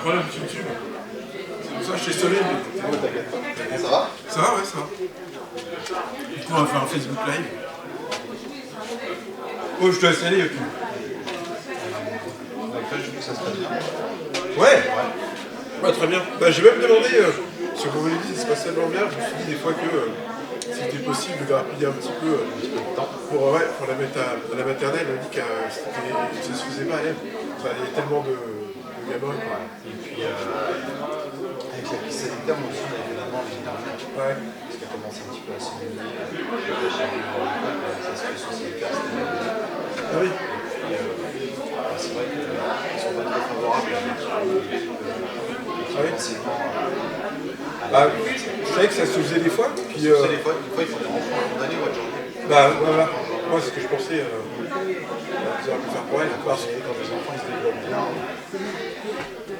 problème sur YouTube. C'est pour ça que je t'ai sonné. Ça va? Ça va, ouais, ça va. Du coup, on va faire un Facebook Live. Oh, je te laisse aller, YouTube. Ça se passe bien. Ouais. Ouais, très bien. Bah, j'ai même demandé, ce qu'on m'avait dit, ça se passait tellement bien, je me suis dit des fois que c'était possible de grappiller un petit peu de temps pour la mettre à la maternelle. Elle m'a dit que ça se faisait pas à elle. Enfin, il y a tellement de gamins. Quoi. Et puis, avec la crise sanitaire, moi aussi, on avait la demande l'année dernière. Ouais. Parce qu'elle commence un petit peu à s'ennuyer. Ça se fait sociétaire, c'était la. Ah oui. C'est vrai qu'ils ne sont pas très favorables à je savais que ça se faisait des fois. Puis, des fois, il faut des enfants condamnés au mois de janvier. Bah voilà, moi c'est ce que je pensais qu'ils auraient pu faire pour elle. Parce que quand les enfants ils se développent bien.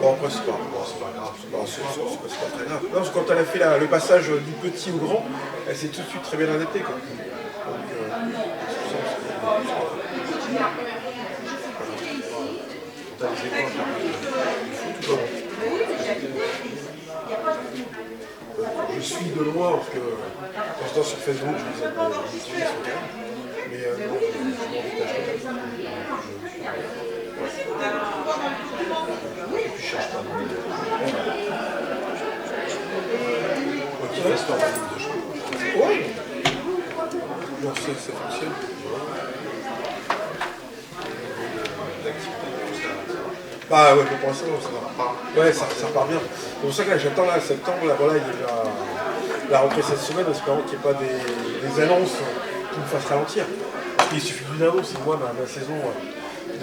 Bon, après c'est pas grave. C'est pas très grave. Non, parce que quand elle a fait le passage du petit au grand, elle s'est tout de suite très bien adaptée. Quoi. Donc, T'as les écoles du foot. Je suis de loin parce que quand je suis sur Facebook, je les ai sur terrain. Mais non, je m'en détache pas. Et puis je cherche pas non plus. Tu restes en ligne de choix. Oui. Genre ça fonctionne. Bah ouais, pour l'instant, ça va. Ouais, ça repart bien. C'est pour ça que là, j'attends là, septembre, là, voilà, il y a la rentrée cette semaine, en espérant qu'il n'y ait pas des annonces qui me fassent ralentir. Parce qu'il suffit d'une annonce, et moi, ma saison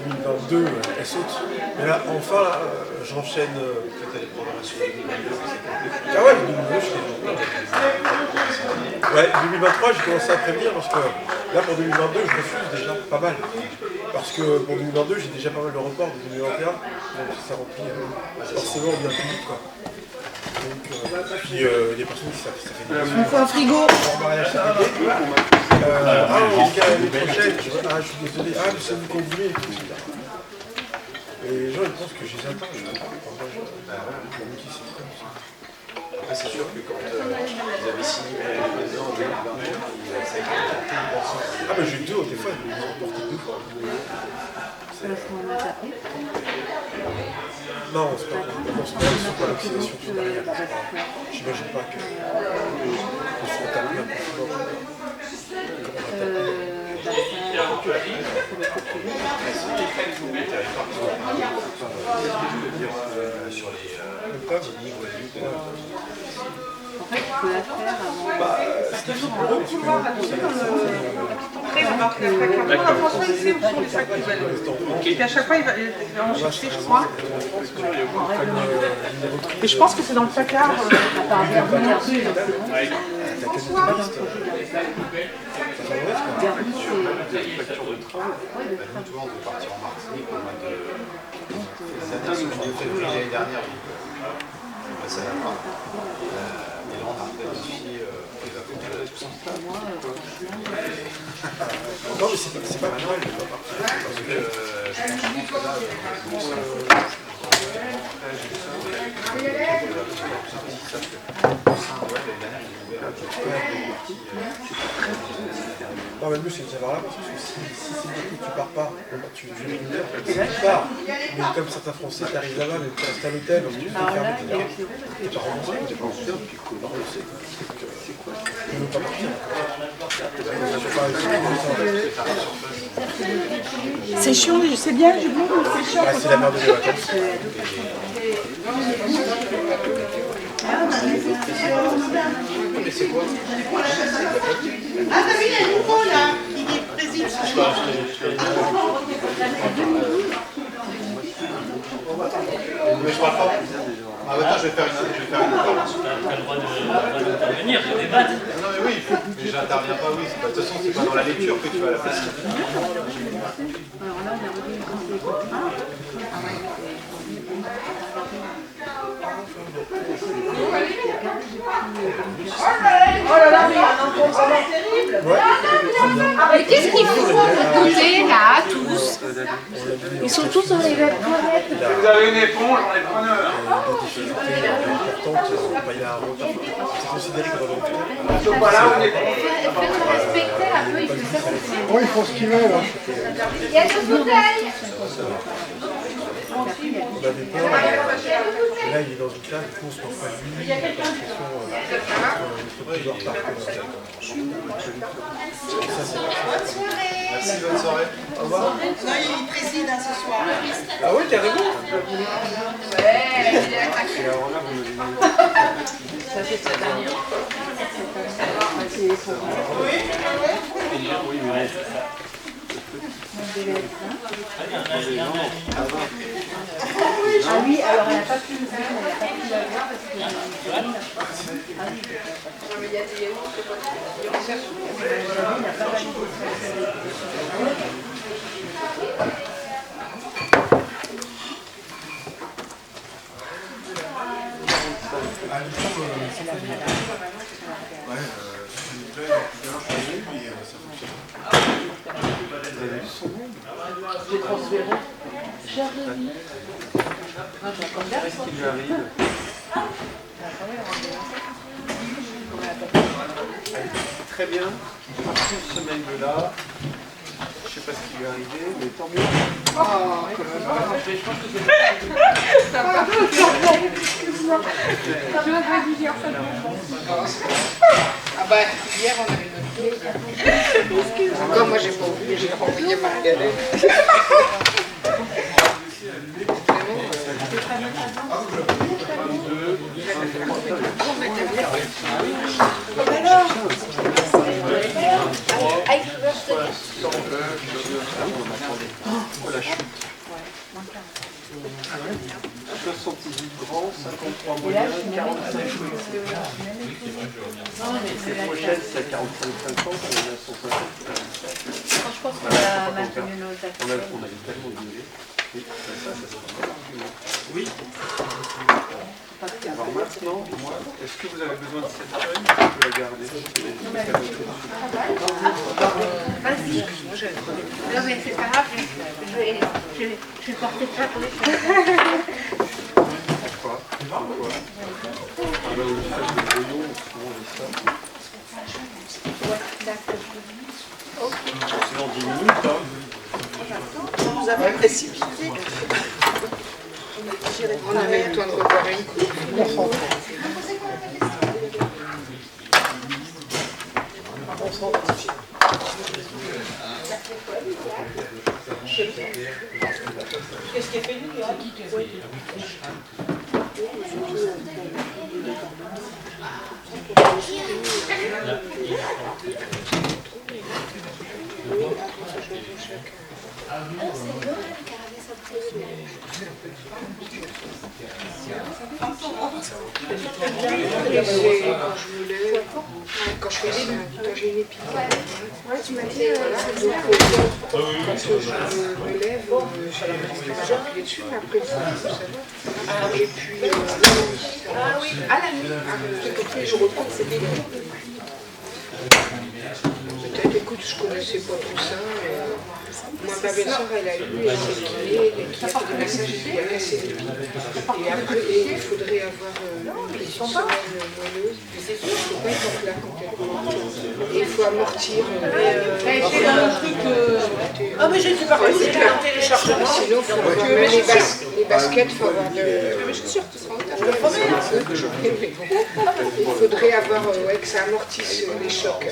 2022, elle saute. Mais là, enfin, là, j'enchaîne. Peut-être les programmations 2022, c'est compliqué. Ah ouais, 2022, je ouais, 2023, j'ai commencé à prévenir parce que là, pour 2022, je refuse déjà pas mal. Parce que pour 2022, j'ai déjà pas mal de reports de 2021, donc ça remplit forcément bien plus vite. Quoi. Donc, puis les personnes qui savent, ça fait des Il faut un frigo. Pour mariage cet été. L'année prochaine, je suis désolé, mais c'est vous qu'on voulait et tout. Et les gens, ils pensent que je les attends, je comprends pas. Après, c'est sûr que quand ils avaient signé les présidents en 2021, ça a été porté une personne. Ah, mais j'ai eu deux au téléphone, ils m'ont porté deux fois. Non, c'est pas sur la vaccination. J'imagine pas que je sois tapé un peu fort. Sur les Martinique, Guadeloupe. En fait, tu peux la faire avant. Bah, c'est difficile pour eux, François, il sait où sont les sacs poubelles. Et à chaque fois, il va en chercher, je crois. Et je pense que c'est dans le placard. Nous, on devait partir en Martinique au mois de février l'année dernière. On passe à la fin. Et là, on a planifié les vacances tout ça. non, mais c'est pas mal de pas partir. Parce que je pense que là, non, mais le mieux c'est de savoir là, parce que si c'est beaucoup que tu pars pas, tu pars. Mais comme certains Français, tu arrives là-bas, mais tu restes à l'hôtel, donc tu fais fermer, etc. Et tu rentres en tu es pas en hôtel, puis cool, on le sait. Tu ne veux pas partir. C'est chiant, je sais bien, j'ai vu, c'est chiant. C'est la merde des vacances. mais c'est quoi? Ah, t'as vu, il y a un nouveau là, qui est président. Mais je parle pas. Ah, attends, je vais faire une intervention. Tu as le droit d'intervenir, de débattre. Non, mais oui, mais j'interviens pas, oui. De toute façon, c'est pas dans la lecture que tu vas la faire. Alors là, on a revu une conseil. Oh là là, mais il y a un encombrement terrible. Mais qu'est-ce qu'ils font de côté là, tous? Ils sont tous dans les mêmes toilettes. Vous avez une éponge, on est preneur. Des difficultés importantes, il y a un retard. C'est considéré comme un retard. Donc voilà, on est Faites-nous respecter un peu, il fait ça. Bon, ils font ce qu'ils veulent. Il y a deux bouteilles. On avait peur, et là il est dans une classe, du coup on se porte pas lui, il y a l'impression qu'il doit retard. Merci, bonne soirée. Au revoir. Non, il préside ce soir. Ah oui, carrément. Ça c'est cette année. Ah oui, alors elle n'a pas pu le faire, elle n'a pas pu la voir parce que... Ah oui. Mais il y a des yaourts, je sais pas si on cherche. Il n'a pas validé Ah, du coup, c'est la vie. Ouais, s'il vous plaît, je l'ai vu, mais ça fonctionne. J'ai transféré. Qu'est-ce qui lui arrive? Très bien. Par contre, ce mail-là, je ne sais pas ce qui lui est arrivé, mais tant mieux. Ah bah, hier on avait notre clé. Encore moi j'ai pas oublié, j'ai renvoyé Margaret. La chute. 78 grands, 53 moyens, 45 la prochaine, c'est à 45-50, on est à 150. Je pense qu'on a maintenu nos actions. On avait tellement gueulé. Oui, ça se passe. Oui. Alors maintenant, est-ce que vous avez besoin de cette feuille? Je peux la garder. Vas-y. Non mais c'est pas grave, je vais porter ça pour les Pourquoi? Ah bah oui, ça, c'est le brouillon, souvent on dit ça. C'est dans 10 minutes, hein. On nous a fait précipiter. On avait le temps de revoir une coupe. Qu'est-ce qui est fait nous là? Quand j'ai une épidémie, tu m'as dit, quand je me lève, j'ai appuyé dessus, mais après, ça va. Et puis, ah oui, à la nuit, je retrouve ces délires. Peut-être, écoute, je connaissais pas tout ça. Moi, ma belle-sœur, elle a eu, elle s'est kiné, qui a fait des massages, elle a cassé les pieds. Et après, il faudrait avoir une semelle moelleuse. Il ne faut pas être plat complètement. Et il faut amortir. J'ai un truc. Ah, mais j'ai dû pas passer un téléchargement. Sinon, il faut avoir même les baskets, il faut avoir de. Mais je suis sûre que ce sera Je le promets, il faudrait avoir que ça amortisse les chocs.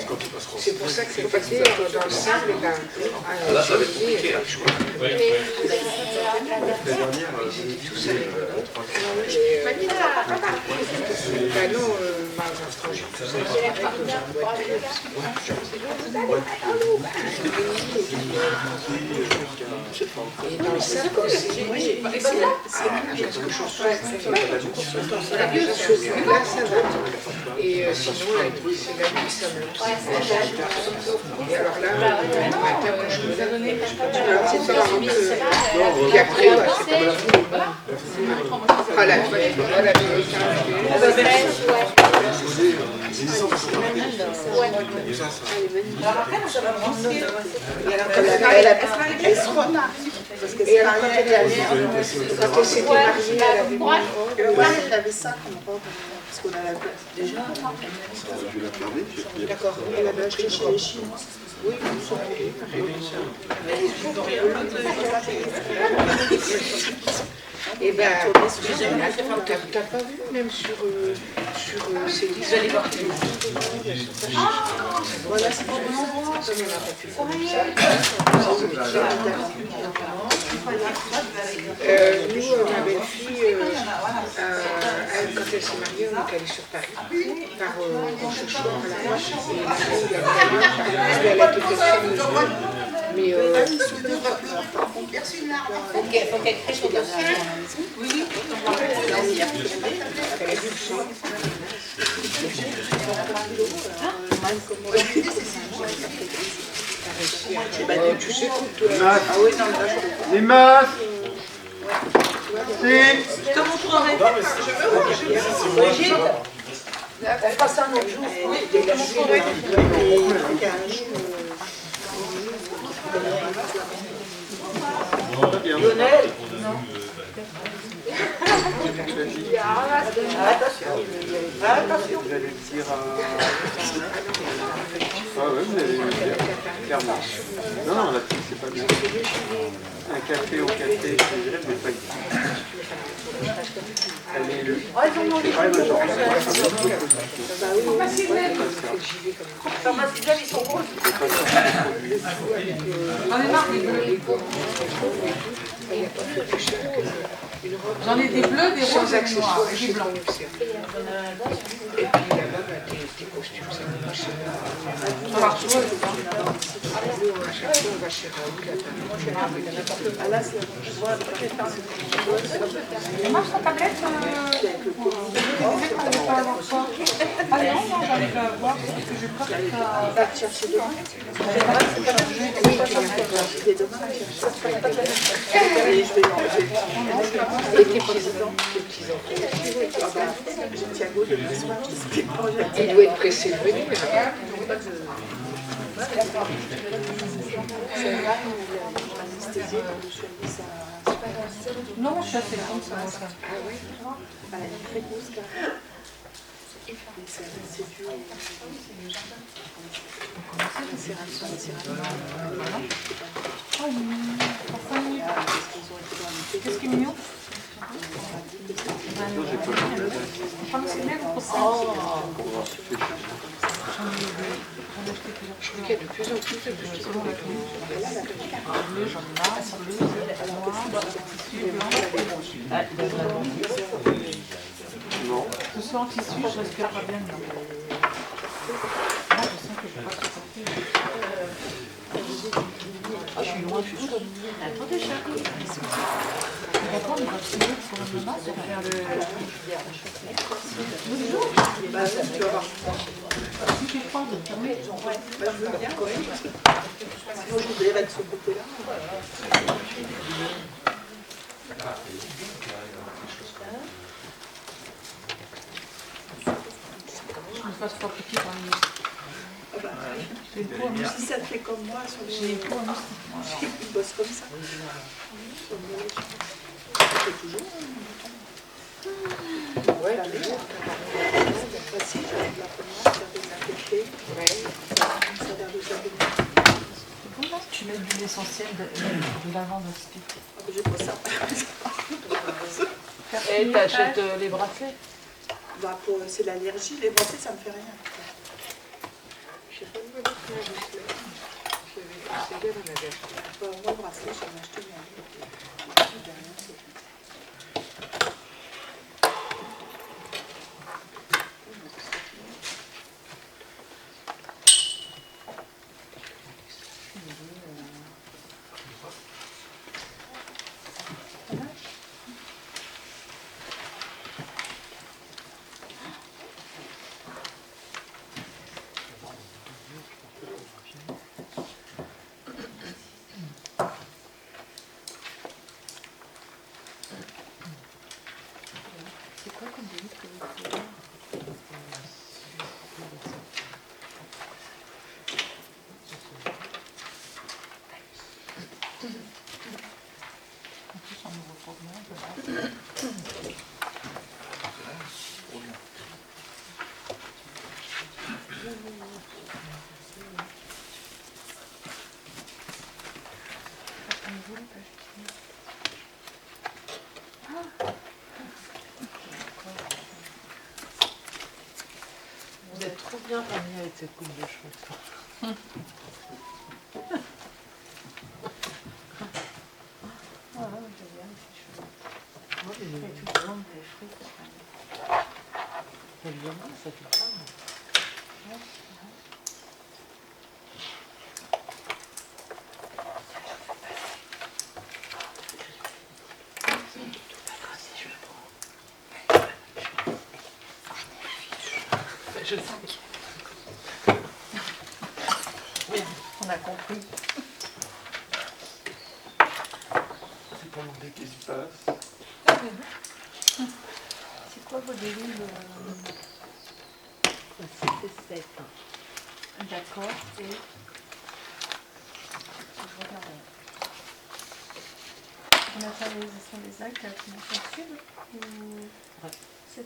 C'est pour ça que c'est passé dans le sable. Là, ça va être compliqué. La dernière, tout ça. Ben non, magasins frangés, tout ça, c'est pareil que dans une boîte de et dans le sac aussi, parce que je suis là, ça va. Et sinon, la nuit, c'est la nuit, ça me lance. Et alors là, le matin, quand je me lève, je continue à faire la route. Puis après, c'est pas ah, la vie, voilà, la vie. Et alors, quand elle est allée, quand elle s'était mariée, elle avait mis une robe. Elle avait ça comme robe, parce qu'on a la place déjà. D'accord, elle avait acheté chez les Chinois. Oui, et ben, t'as pas vu, même sur ces listes, j'allais voir voilà, c'est comme ça, on n'a pas pu faire nous, ma belle-fille, quand elle s'est mariée, on est allé sur Paris, en cherchant à la roche, et elle a été quelqu'un. Mais faut qu'elle crée son dossier. Oui. Les masques. Je te montrerai. On fera ça un autre jour. Oui, je te montrerai. Lionel. Attention. Vous allez le dire ah oui, vous allez le dire, clairement. Non, là, c'est pas bien. Un café au café, je dirais, mais pas ici. Allez, le... Ils sont roses. J'en ai des bleus, des roses et des noirs, et des blancs. et puis là-bas, des costumes, ça me marche. Ça marche, ouais. Nous, à chaque fois, on va chez Raoul, là-bas. Ça marche ta tablette je disais qu'on n'allait pas avoir ça. Ah non, j'arrive à voir, parce que j'ai peur que ça... Va te chercher demain. Oui, tu viens te chercher demain. Je vais l'enlever. Et tes petits-enfants. Il doit être pressé de venir. Non, je suis assez grande, ça va. Ah oui. Elle est très grosse quand même. Qu'est-ce qui est mignon? Je trouve qu'il y a de plus en plus de petits enfants. Non. Ce soir en tissu, je respire pas bien. Moi, je sens que je ne peux pas supporter. Je suis loin, je suis chaude. Attendez, chérie. D'accord, on va signer pour un moment, ça va faire le... Bah, tu vas voir. Si tu es froid, de fermer. Ouais, bah, je veux bien. Moi, je voudrais être de ce côté-là. Je me fasse pas petit par les... Si ça te fait comme moi, sur les... J'ai une peau en moustique. Ils bossent comme ça. C'est toujours. Ouais, la meilleure. Facile, avec la première, faire des cafés. Ça a l'air de s'abonner. Tu mets de l'essentiel de lavande aussi. J'ai pas ça. Et t'achètes les bracelets? Bah, c'est l'allergie, les bracelets, ça me fait rien. je sais pas où elle est, je sais. C'est elle, on avait acheté. Moi, le bracelet, j'en ai acheté, mais Vous êtes trop bien familier avec cette coupe de cheveux. Moi, j'ai tout le monde des fruits. Ça lui donne bien, ça fait pas. Je sais. Oui, on a compris. C'est pas demander qu'est-ce qui se passe. C'est quoi vos dérives C'est 7. D'accord, et je regarde. La matérialisation des actes, la dimension sud ou Ouais. c'est...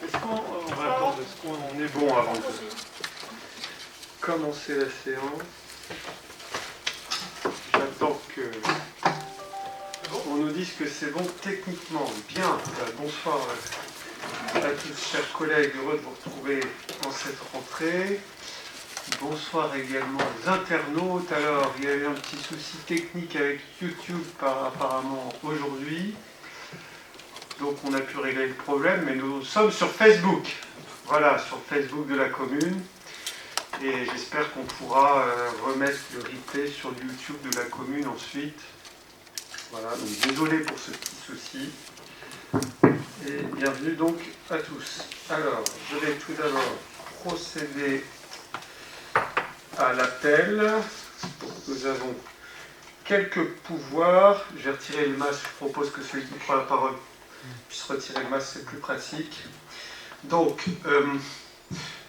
Est-ce qu'on est bon avant de commencer la séance? J'attends que on nous dise que c'est bon techniquement. Bien, bonsoir à tous, chers collègues, heureux de vous retrouver en cette rentrée. Bonsoir également aux internautes. Alors, il y a eu un petit souci technique avec YouTube apparemment aujourd'hui. Donc on a pu régler le problème, mais nous sommes sur Facebook. Voilà, sur Facebook de la commune. Et j'espère qu'on pourra remettre le replay sur le YouTube de la commune ensuite. Voilà, donc désolé pour ce petit souci. Et bienvenue donc à tous. Alors, je vais tout d'abord procéder à l'appel. Nous avons quelques pouvoirs. Je vais retirer le masque. Je propose que celui qui prend la parole puisse retirer le masque, c'est plus pratique. Donc,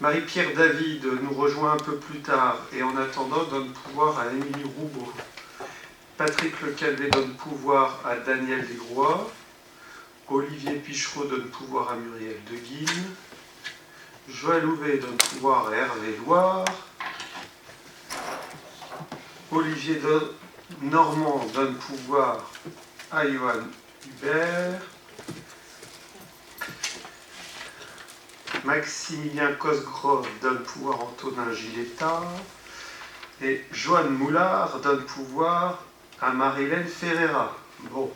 Marie-Pierre David nous rejoint un peu plus tard et en attendant donne pouvoir à Émilie Roubaud. Patrick Lecalvé donne pouvoir à Daniel Desgrois. Olivier Pichereau donne pouvoir à Muriel Deguine. Joël Houvet donne pouvoir à Hervé Loire. Olivier Normand donne pouvoir à Johan Hubert. Maximilien Cosgrove donne pouvoir à Antonin Giletta. Et Joanne Moulard donne pouvoir à Marilène Ferreira. Bon,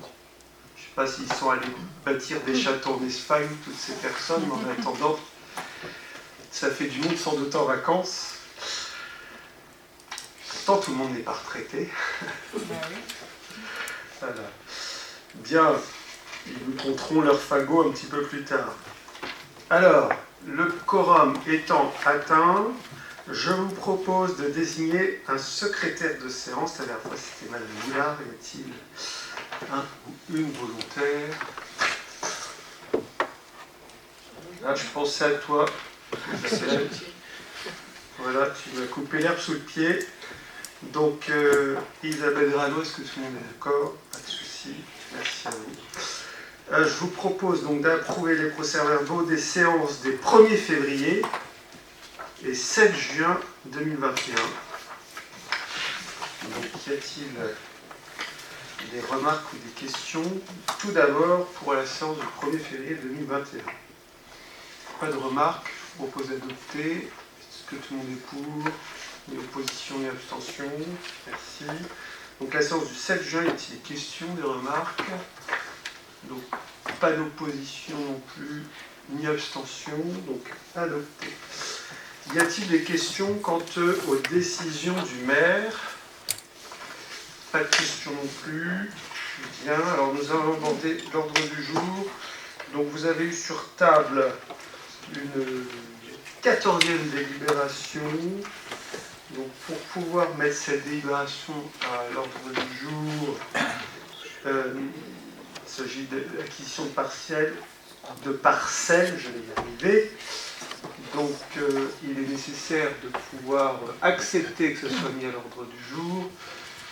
je ne sais pas s'ils sont allés bâtir des châteaux en Espagne, toutes ces personnes, mais en attendant, ça fait du monde sans doute en vacances. Pourtant, tout le monde n'est pas retraité. Voilà. Bien, ils nous compteront leur fagot un petit peu plus tard. Alors, le quorum étant atteint, je vous propose de désigner un secrétaire de séance. La dernière fois, c'était Madame Moulard. Y a-t-il un ou une volontaire? Ah, je pensais à toi, Isabelle. Voilà. voilà, tu m'as coupé l'herbe sous le pied. Donc, Isabelle Grano, est-ce que tout le monde est d'accord? Pas de souci, merci à vous. Je vous propose donc d'approuver les procès-verbaux des séances des 1er février et 7 juin 2021. Donc, y a-t-il des remarques ou des questions? Tout d'abord, pour la séance du 1er février 2021. Pas de remarques, je vous propose d'adopter. Est-ce que tout le monde est pour? Ni opposition, ni abstention. Merci. Donc la séance du 7 juin, y a-t-il des questions, des remarques? Donc pas d'opposition non plus, ni abstention. Donc adopté. Y a-t-il des questions quant aux décisions du maire? Pas de questions non plus. Bien. Alors nous allons aborder l'ordre du jour. Donc vous avez eu sur table une 14e délibération. Donc pour pouvoir mettre cette délibération à l'ordre du jour, il s'agit de l'acquisition de parcelles, je vais y arriver. Donc il est nécessaire de pouvoir accepter que ce soit mis à l'ordre du jour.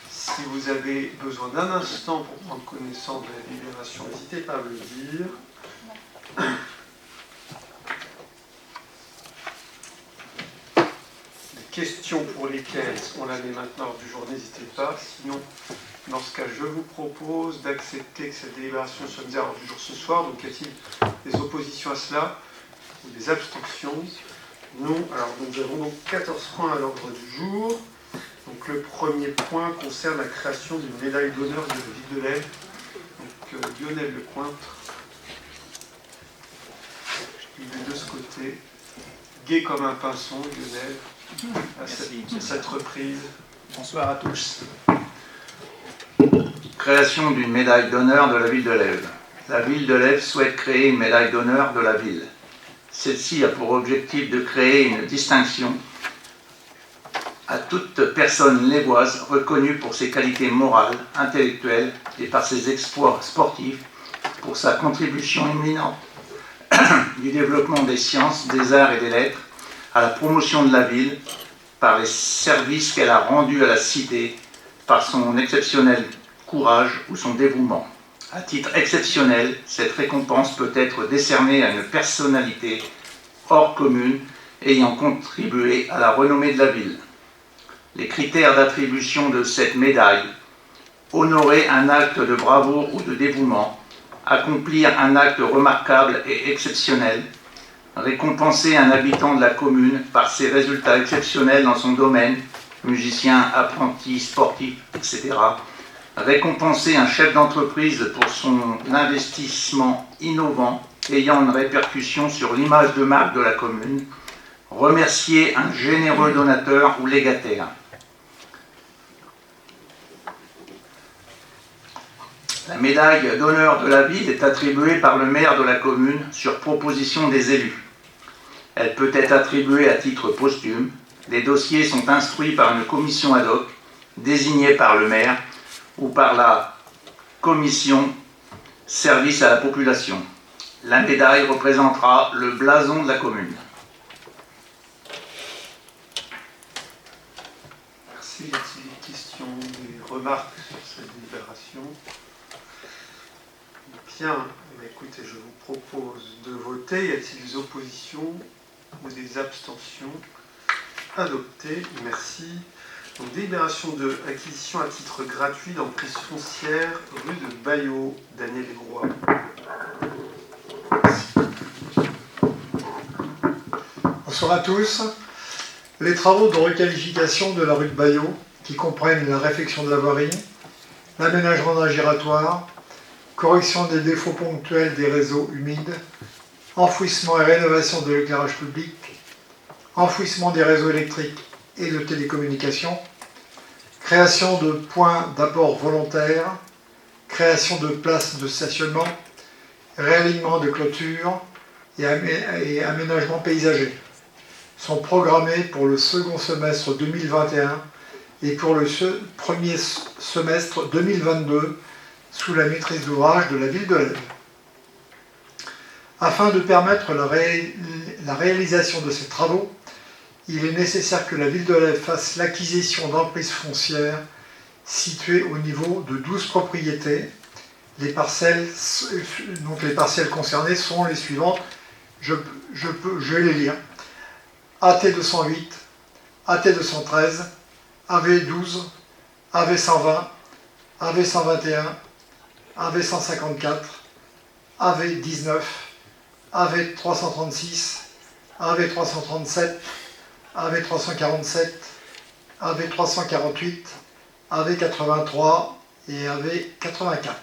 Si vous avez besoin d'un instant pour prendre connaissance de la délibération, n'hésitez pas à me le dire. Questions pour lesquelles on la met maintenant hors du jour, n'hésitez pas. Sinon, dans ce cas, je vous propose d'accepter que cette délibération soit mise à l'ordre du jour ce soir. Donc, y a-t-il des oppositions à cela ou des abstentions? Non. Alors, nous avons donc 14 points à l'ordre du jour. Donc, le premier point concerne la création d'une médaille d'honneur de la ville de l'Ève. Donc, Lionel Lecointre, il est de ce côté, gai comme un pinson, Lionel. À cette reprise. Bonsoir à tous. Création d'une médaille d'honneur de la ville de l'Ève. La ville de l'Ève souhaite créer une médaille d'honneur de la ville. Celle-ci a pour objectif de créer une distinction à toute personne lévoise reconnue pour ses qualités morales, intellectuelles et par ses exploits sportifs, pour sa contribution éminente du développement des sciences, des arts et des lettres, à la promotion de la ville, par les services qu'elle a rendus à la cité, par son exceptionnel courage ou son dévouement. À titre exceptionnel, cette récompense peut être décernée à une personnalité hors commune ayant contribué à la renommée de la ville. Les critères d'attribution de cette médaille: honorer un acte de bravoure ou de dévouement, accomplir un acte remarquable et exceptionnel, récompenser un habitant de la commune par ses résultats exceptionnels dans son domaine, musicien, apprenti, sportif, etc. Récompenser un chef d'entreprise pour son investissement innovant ayant une répercussion sur l'image de marque de la commune. Remercier un généreux donateur ou légataire. La médaille d'honneur de la ville est attribuée par le maire de la commune sur proposition des élus. Elle peut être attribuée à titre posthume. Les dossiers sont instruits par une commission ad hoc, désignée par le maire, ou par la commission service à la population. La médaille représentera le blason de la commune. Merci. Y a-t-il des questions, des remarques sur cette délibération? Bien, écoutez, je vous propose de voter. Y a-t-il des oppositions ou des abstentions? Adopté, merci. Donc, délibération de acquisition à titre gratuit d'emprise foncière rue de Bayeux, Daniel Groix. Bonsoir à tous. Les travaux de requalification de la rue de Bayeux, qui comprennent la réfection de la voirie, l'aménagement d'un giratoire, correction des défauts ponctuels des réseaux humides, enfouissement et rénovation de l'éclairage public, enfouissement des réseaux électriques et de télécommunications, création de points d'apport volontaires, création de places de stationnement, réalignement de clôtures et aménagement paysager sont programmés pour le second semestre 2021 et pour le premier semestre 2022 sous la maîtrise d'ouvrage de la ville de l'Ève. Afin de permettre la réalisation de ces travaux, il est nécessaire que la ville de Lèves fasse l'acquisition d'emprises foncières situées au niveau de 12 propriétés. Les parcelles concernées sont les suivantes. Je vais les lire. AT 208, AT 213, AV 12, AV 120, AV 121, AV 154, AV 19, AV 336, AV 337, AV 347, AV 348, AV 83 et AV 84.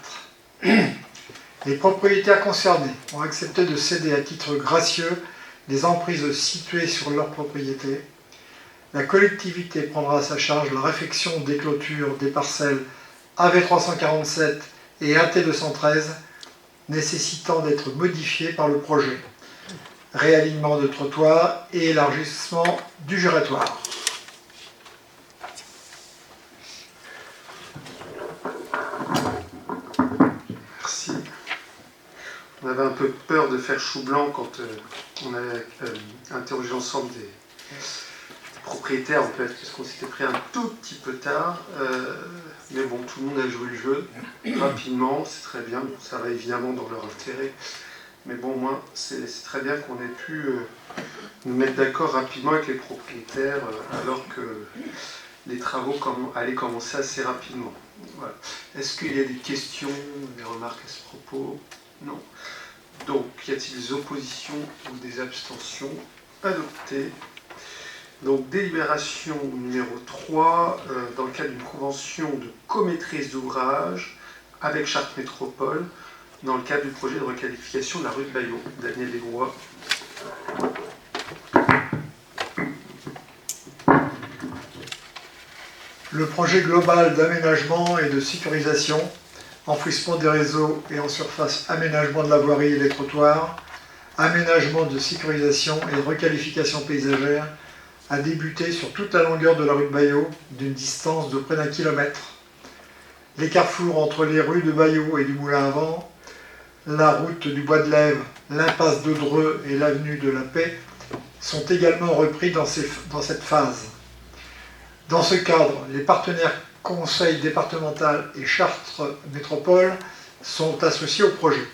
Les propriétaires concernés ont accepté de céder à titre gracieux les emprises situées sur leur propriété. La collectivité prendra à sa charge la réfection des clôtures des parcelles AV 347 et AT 213 nécessitant d'être modifiées par le projet. Réalignement de trottoirs et élargissement du giratoire. Merci. On avait un peu peur de faire chou blanc quand on avait interrogé l'ensemble des propriétaires, en fait, parce qu'on s'était pris un tout petit peu tard. Mais bon, tout le monde a joué le jeu rapidement, c'est très bien. Bon, ça va évidemment dans leur intérêt. Mais bon, moi, c'est très bien qu'on ait pu nous mettre d'accord rapidement avec les propriétaires, alors que les travaux allaient commencer assez rapidement. Voilà. Est-ce qu'il y a des questions, des remarques à ce propos? Non. Donc, y a-t-il des oppositions ou des abstentions? Adopté. Donc, délibération numéro 3, dans le cadre d'une convention de comaîtrise d'ouvrage avec Chartres Métropole, dans le cadre du projet de requalification de la rue de Bayeux. Daniel Desgrois. Le projet global d'aménagement et de sécurisation, enfouissement des réseaux et en surface aménagement de la voirie et des trottoirs, aménagement de sécurisation et requalification paysagère a débuté sur toute la longueur de la rue de Bayeux d'une distance de près d'1 kilomètre. Les carrefours entre les rues de Bayeux et du Moulin à Vent, la route du Bois de Lèves, l'impasse de Dreux et l'avenue de la Paix sont également repris dans cette phase. Dans ce cadre, les partenaires Conseil départemental et Chartres Métropole sont associés au projet.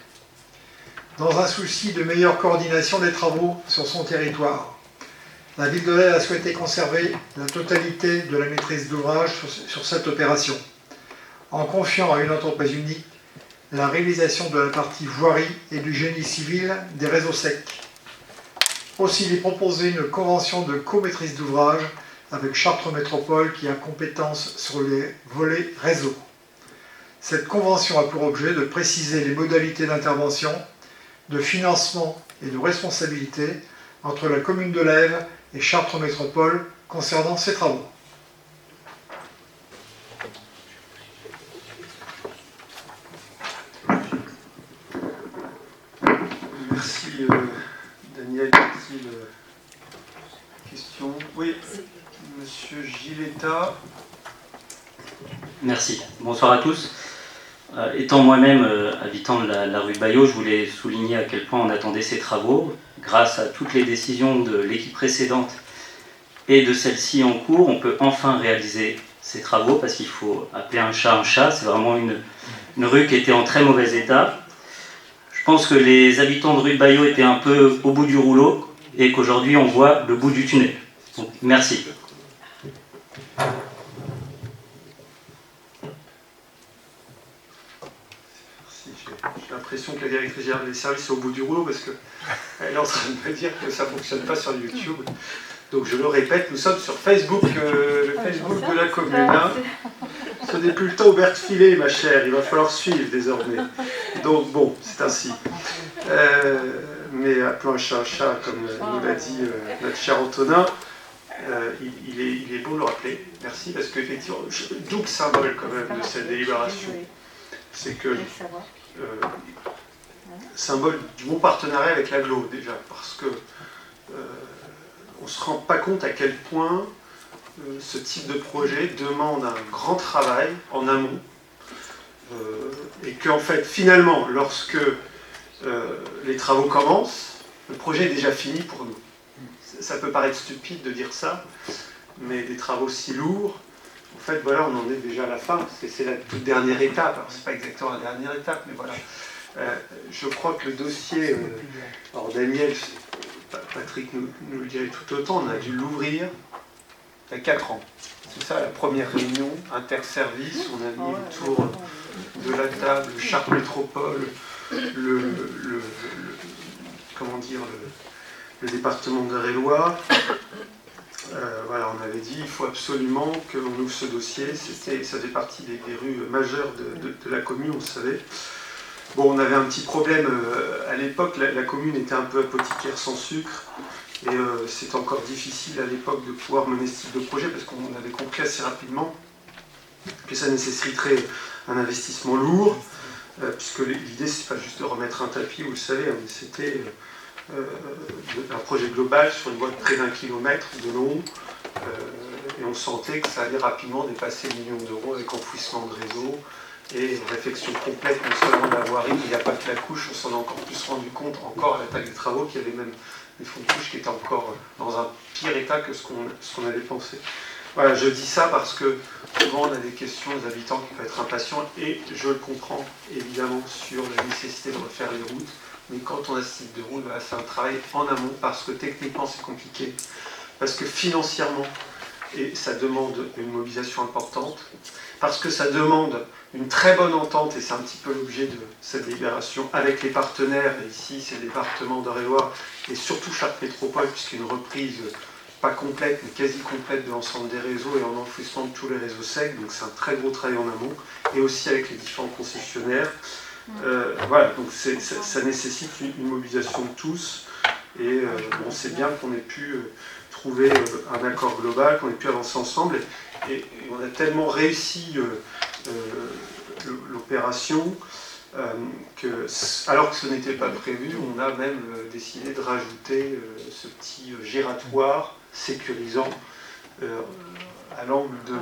Dans un souci de meilleure coordination des travaux sur son territoire, la ville de Lèves a souhaité conserver la totalité de la maîtrise d'ouvrage sur cette opération, en confiant à une entreprise unique la réalisation de la partie voirie et du génie civil des réseaux secs. Aussi, il est proposé une convention de comaîtrise d'ouvrage avec Chartres Métropole qui a compétence sur les volets réseau. Cette convention a pour objet de préciser les modalités d'intervention, de financement et de responsabilité entre la commune de Lèves et Chartres Métropole concernant ces travaux. Merci Daniel. Merci. Question. Oui, Monsieur Giletta. Merci. Bonsoir à tous. Étant moi-même habitant de la rue de Bayeux, je voulais souligner à quel point on attendait ces travaux. Grâce à toutes les décisions de l'équipe précédente et de celle-ci en cours, on peut enfin réaliser ces travaux parce qu'il faut appeler un chat. C'est vraiment une rue qui était en très mauvais état. Je pense que les habitants de rue de Bayeux étaient un peu au bout du rouleau et qu'aujourd'hui on voit le bout du tunnel. Donc, merci. J'ai l'impression que la directrice générale des services est au bout du rouleau parce qu'elle est en train de me dire que ça ne fonctionne pas sur YouTube. Donc je le répète, nous sommes sur Facebook, le Facebook de la commune. Hein. Ce n'est plus le temps ouvert de filer, ma chère, il va falloir suivre désormais. Donc bon, c'est ainsi. Mais appelons un chat, comme nous l'a dit notre cher Antonin. Il est beau de le rappeler, merci, parce qu'effectivement, double symbole quand même de cette délibération, c'est que symbole du bon partenariat avec l'AGLO déjà, parce que on ne se rend pas compte à quel point ce type de projet demande un grand travail en amont, et qu'en fait, finalement, lorsque les travaux commencent, le projet est déjà fini pour nous. ça peut paraître stupide de dire ça, mais des travaux si lourds, en fait, voilà, on en est déjà à la fin. C'est la toute dernière étape. Alors, c'est pas exactement la dernière étape, mais voilà. Je crois que le dossier, alors Daniel, Patrick nous le dirait tout autant, on a dû l'ouvrir il y a 4 ans. C'est ça, la première réunion interservice, on a mis autour de la table Chartres Métropole, comment dire, le département d'Eure-et-Loir. Voilà, on avait dit il faut absolument que l'on ouvre ce dossier. Ça fait partie des rues majeures de la commune, on le savait. Bon, on avait un petit problème à l'époque, la commune était un peu apothicaire sans sucre, et c'était encore difficile à l'époque de pouvoir mener ce type de projet, parce qu'on avait compris assez rapidement que ça nécessiterait un investissement lourd, puisque l'idée c'est pas juste de remettre un tapis, vous le savez, hein, mais c'était un projet global sur une voie de près d'1 kilomètre de long, et on sentait que ça allait rapidement dépasser 1 million d'euros avec enfouissement de réseau, et réflexion complète non seulement de la voirie, mais il n'y a pas que la couche, on s'en est encore plus rendu compte encore à l'attaque des travaux qu'il y avait même des fonds de couche qui étaient encore dans un pire état que ce qu'on avait pensé. Voilà, je dis ça parce que souvent on a des questions des habitants qui peuvent être impatients, et je le comprends évidemment sur la nécessité de refaire les routes, mais quand on a ce type de route, voilà, c'est un travail en amont, parce que techniquement c'est compliqué, parce que financièrement, et ça demande une mobilisation importante, parce que ça demande une très bonne entente, et c'est un petit peu l'objet de cette délibération, avec les partenaires, et ici c'est le département d'Eure-et-Loir, et surtout Chartres Métropole, puisqu'il y a une reprise pas complète, mais quasi complète de l'ensemble des réseaux, et en enfouissement de tous les réseaux secs, donc c'est un très gros travail en amont, et aussi avec les différents concessionnaires. Voilà, donc ça nécessite une mobilisation de tous, et bon, c'est bien qu'on ait pu trouver un accord global, qu'on ait pu avancer ensemble, et on a tellement réussi l'opération que, alors que ce n'était pas prévu, on a même décidé de rajouter ce petit giratoire sécurisant à l'angle de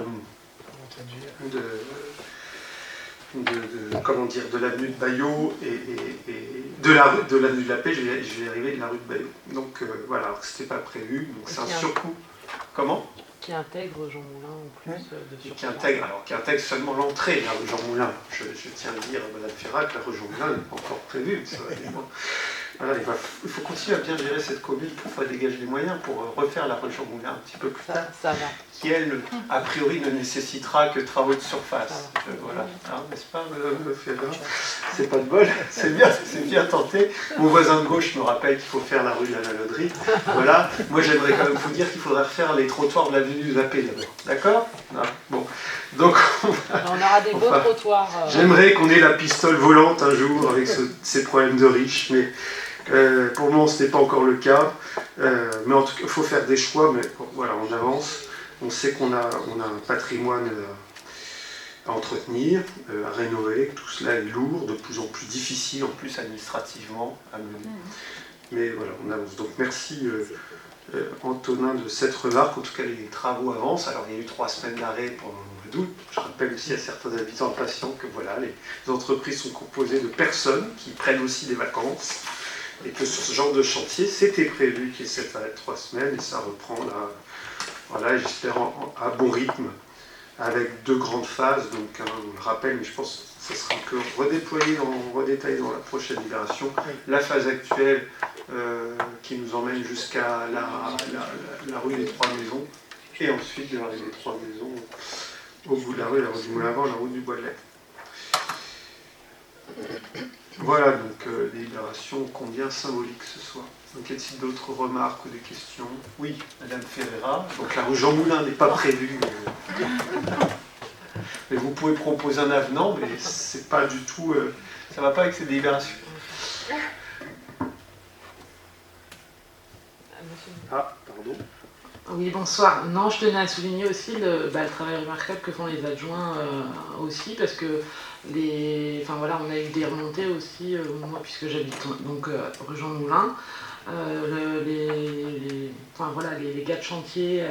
l'avenue de Bayeux et de l'avenue de la Paix, je vais arriver de la rue de Bayeux. Donc voilà, alors que ce n'était pas prévu, donc c'est un surcoût. Comment ? Qui intègre Jean Moulin en plus de surcoût. Qui intègre seulement l'entrée, la rue Jean Moulin. Je tiens à dire à Mme Ferrat que la rue Jean Moulin n'est pas encore prévue. Voilà, il faut continuer à bien gérer cette commune pour pouvoir dégager des moyens pour refaire la rue Jean Moulin un petit peu plus tard. Ça va. Qui, elle, a priori, ne nécessitera que travaux de surface. Voilà, n'est-ce pas, Mme Ferrat? C'est pas de bol, c'est bien tenté. Mon voisin de gauche me rappelle qu'il faut faire la rue de la Malauderie. Voilà, moi j'aimerais quand même vous dire qu'il faudrait refaire les trottoirs de l'avenue de la Paix d'abord. D'accord? Bon. Donc, on aura des beaux trottoirs. J'aimerais qu'on ait la pistole volante un jour avec ces problèmes de riches, mais pour le moment ce n'est pas encore le cas. Mais en tout cas, il faut faire des choix, mais bon, voilà, on avance. On sait qu'on a un patrimoine à entretenir, à rénover, tout cela est lourd, de plus en plus difficile en plus administrativement à mener. Mais voilà, on avance. Donc merci Antonin de cette remarque. En tout cas, les travaux avancent. Alors il y a eu 3 semaines d'arrêt pendant le mois d'août. Je rappelle aussi à certains habitants impatients que voilà, les entreprises sont composées de personnes qui prennent aussi des vacances, et que sur ce genre de chantier, c'était prévu qu'il y ait cet arrêt de 3 semaines, et ça reprend là, voilà, j'espère à bon rythme, avec 2 grandes phases. Donc on le rappelle, mais je pense que ça sera un peu redétaillé dans la prochaine libération. La phase actuelle qui nous emmène jusqu'à la rue des 3 Maisons, et ensuite de la rue des 3 Maisons au bout de la rue du Moulin-Vent, la route du Bois de Lait. Voilà, donc libération combien symbolique ce soir. Donc y a-t-il d'autres remarques ou des questions? Oui, Madame Ferreira. Donc la rue Jean Moulin n'est pas prévue. Mais vous pouvez proposer un avenant, mais c'est pas du tout. Ça ne va pas avec ces délibérations. Ah, pardon. Oui, bonsoir. Non, je tenais à souligner aussi le travail remarquable que font les adjoints aussi, parce que enfin, voilà, on a eu des remontées aussi, moi, puisque j'habite donc rue Jean Moulin. Enfin, voilà, les gars de chantier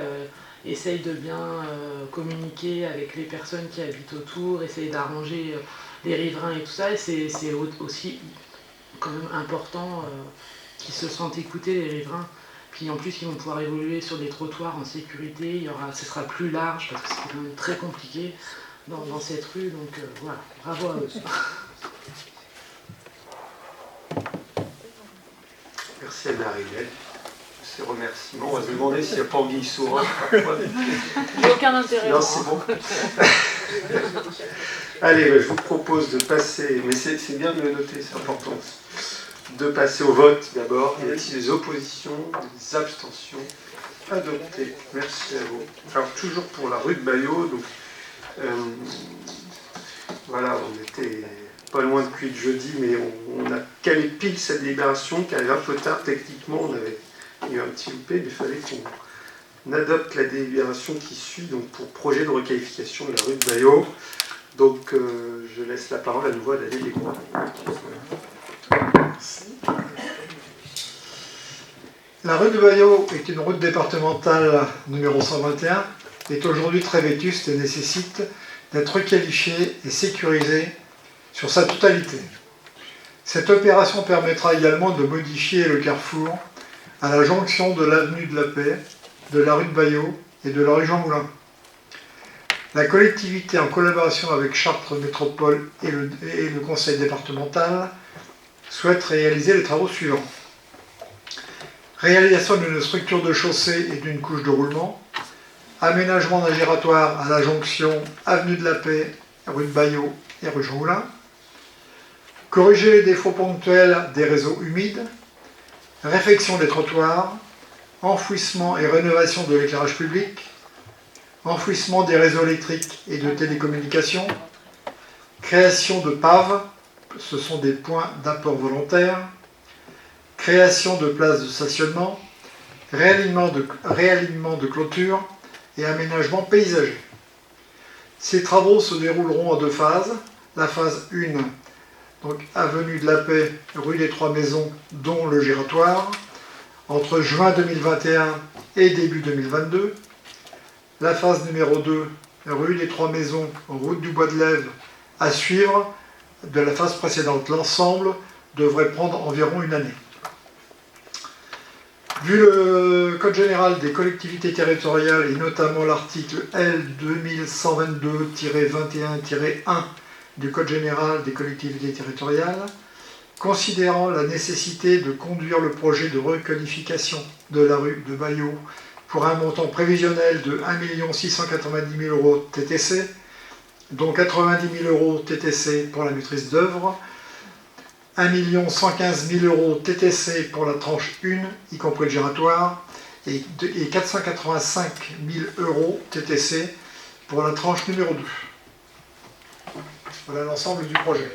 essayent de bien communiquer avec les personnes qui habitent autour, essayent d'arranger les riverains et tout ça, et c'est aussi quand même important qu'ils se sentent écoutés, les riverains, Puis en plus, ils vont pouvoir évoluer sur des trottoirs en sécurité. Ce sera plus large parce que c'est quand même très compliqué dans cette rue. Donc voilà, bravo à eux. Merci à Marie-Hélène. Ces remerciements. On va se demander s'il n'y a pas Anguille sous roche parfois. J'ai aucun intérêt. Non, c'est bon. Allez, je vous propose de passer, mais c'est bien de le noter, c'est important, de passer au vote d'abord. Y a-t-il des oppositions, des abstentions? Adopté. Merci à vous. Alors, toujours pour la rue de Bayeux, donc, voilà, on était pas loin depuis le jeudi, mais on a calé pile cette délibération qui arrive un peu tard. Techniquement, on avait eu un petit loupé, mais il fallait qu'on adopte la délibération qui suit, donc pour projet de requalification de la rue de Bayeux. Donc, je laisse la parole à nouveau à Daniel Descroix. La rue de Bayeux est une route départementale numéro 121, est aujourd'hui très vétuste et nécessite d'être requalifiée et sécurisée sur sa totalité. Cette opération permettra également de modifier le carrefour à la jonction de l'avenue de la Paix, de la rue de Bayeux et de la rue Jean Moulin. La collectivité, en collaboration avec Chartres Métropole et le conseil départemental, souhaite réaliser les travaux suivants. Réalisation d'une structure de chaussée et d'une couche de roulement, aménagement d'un giratoire à la jonction avenue de la Paix, rue de Bayeux et rue Jean Moulin, corriger les défauts ponctuels des réseaux humides, réfection des trottoirs, enfouissement et rénovation de l'éclairage public, enfouissement des réseaux électriques et de télécommunications, création de PAV, ce sont des points d'apport volontaires, création de places de stationnement, réalignement de clôture et aménagement paysager. Ces travaux se dérouleront en deux phases. La phase 1, donc avenue de la Paix, rue des Trois Maisons, dont le giratoire, entre juin 2021 et début 2022. La phase numéro 2, rue des Trois Maisons, route du Bois de Lève, à suivre de la phase précédente. L'ensemble devrait prendre environ une année. Vu le Code général des collectivités territoriales et notamment l'article L 2122-21-1 du Code général des collectivités territoriales, considérant la nécessité de conduire le projet de requalification de la rue de Bayeux pour un montant prévisionnel de 1 690 000 € TTC, dont 90 000 € TTC pour la maîtrise d'œuvre, 1 115 000 € TTC pour la tranche 1, y compris le giratoire, et 485 000 € TTC pour la tranche numéro 2. Voilà l'ensemble du projet.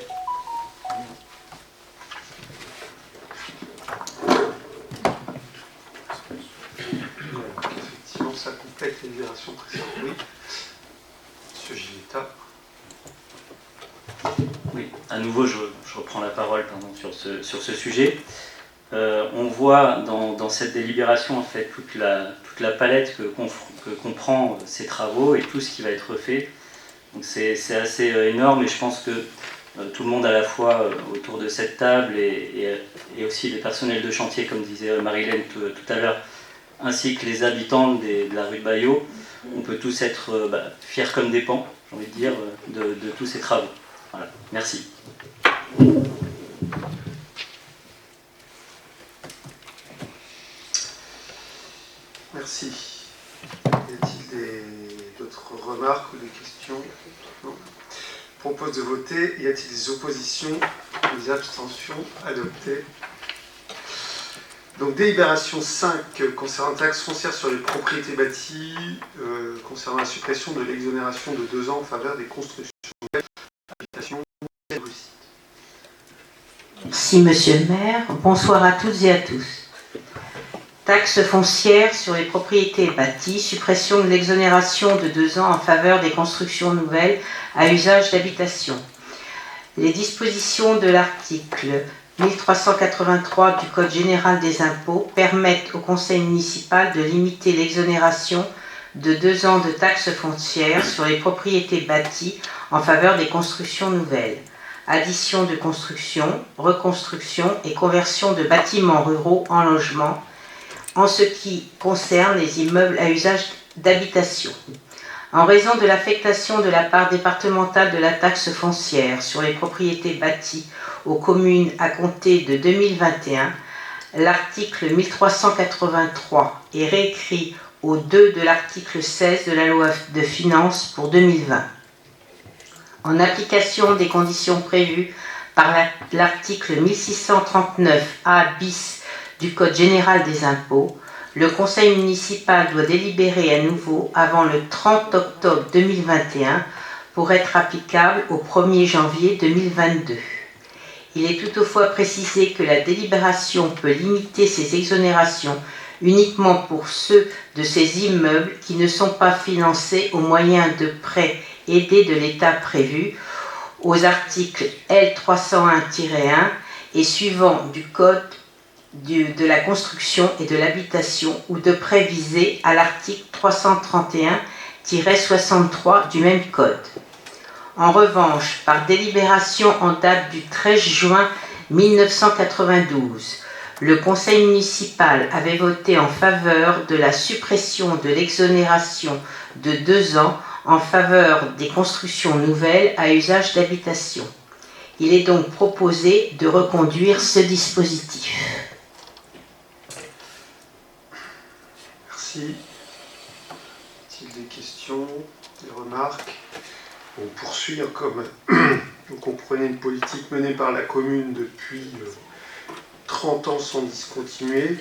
Effectivement, ça complète les libérations précédentes. Oui. Monsieur Giletta. Oui, à nouveau, je reprends la parole sur ce sujet. On voit dans cette délibération en fait toute la palette que comprend ces travaux et tout ce qui va être fait. Donc c'est assez énorme et je pense que tout le monde à la fois autour de cette table et aussi les personnels de chantier, comme disait Marie-Hélène tout à l'heure, ainsi que les habitants de la rue de Bayeux, on peut tous être fiers comme des pans, j'ai envie de dire, de tous ces travaux. Voilà, merci. Merci. Y a-t-il d'autres remarques ou des questions? Non. Je propose de voter. Y a-t-il des oppositions, des abstentions? Adoptées. Donc délibération 5 concernant taxe foncière sur les propriétés bâties, concernant la suppression de l'exonération de 2 ans en faveur des constructions d'habitation. Merci Monsieur le maire. Bonsoir à toutes et à tous. Taxe foncière sur les propriétés bâties, suppression de l'exonération de 2 ans en faveur des constructions nouvelles à usage d'habitation. Les dispositions de l'article 1383 du Code général des impôts permettent au conseil municipal de limiter l'exonération de 2 ans de taxe foncière sur les propriétés bâties en faveur des constructions nouvelles. Addition de construction, reconstruction et conversion de bâtiments ruraux en logements en ce qui concerne les immeubles à usage d'habitation. En raison de l'affectation de la part départementale de la taxe foncière sur les propriétés bâties aux communes à compter de 2021, l'article 1383 est réécrit au 2 de l'article 16 de la loi de finances pour 2020. En application des conditions prévues par l'article 1639A bis du Code général des impôts, le conseil municipal doit délibérer à nouveau avant le 30 octobre 2021 pour être applicable au 1er janvier 2022. Il est toutefois précisé que la délibération peut limiter ces exonérations uniquement pour ceux de ces immeubles qui ne sont pas financés au moyen de prêts aidés de l'État prévus aux articles L301-1 et suivants du Code de la construction et de l'habitation ou de prêts visés à l'article 331-63 du même Code. En revanche, par délibération en date du 13 juin 1992, le conseil municipal avait voté en faveur de la suppression de l'exonération de 2 ans en faveur des constructions nouvelles à usage d'habitation. Il est donc proposé de reconduire ce dispositif. Merci. Y a-t-il des questions, des remarques? On poursuit, comme vous comprenez, une politique menée par la commune depuis 30 ans sans discontinuer.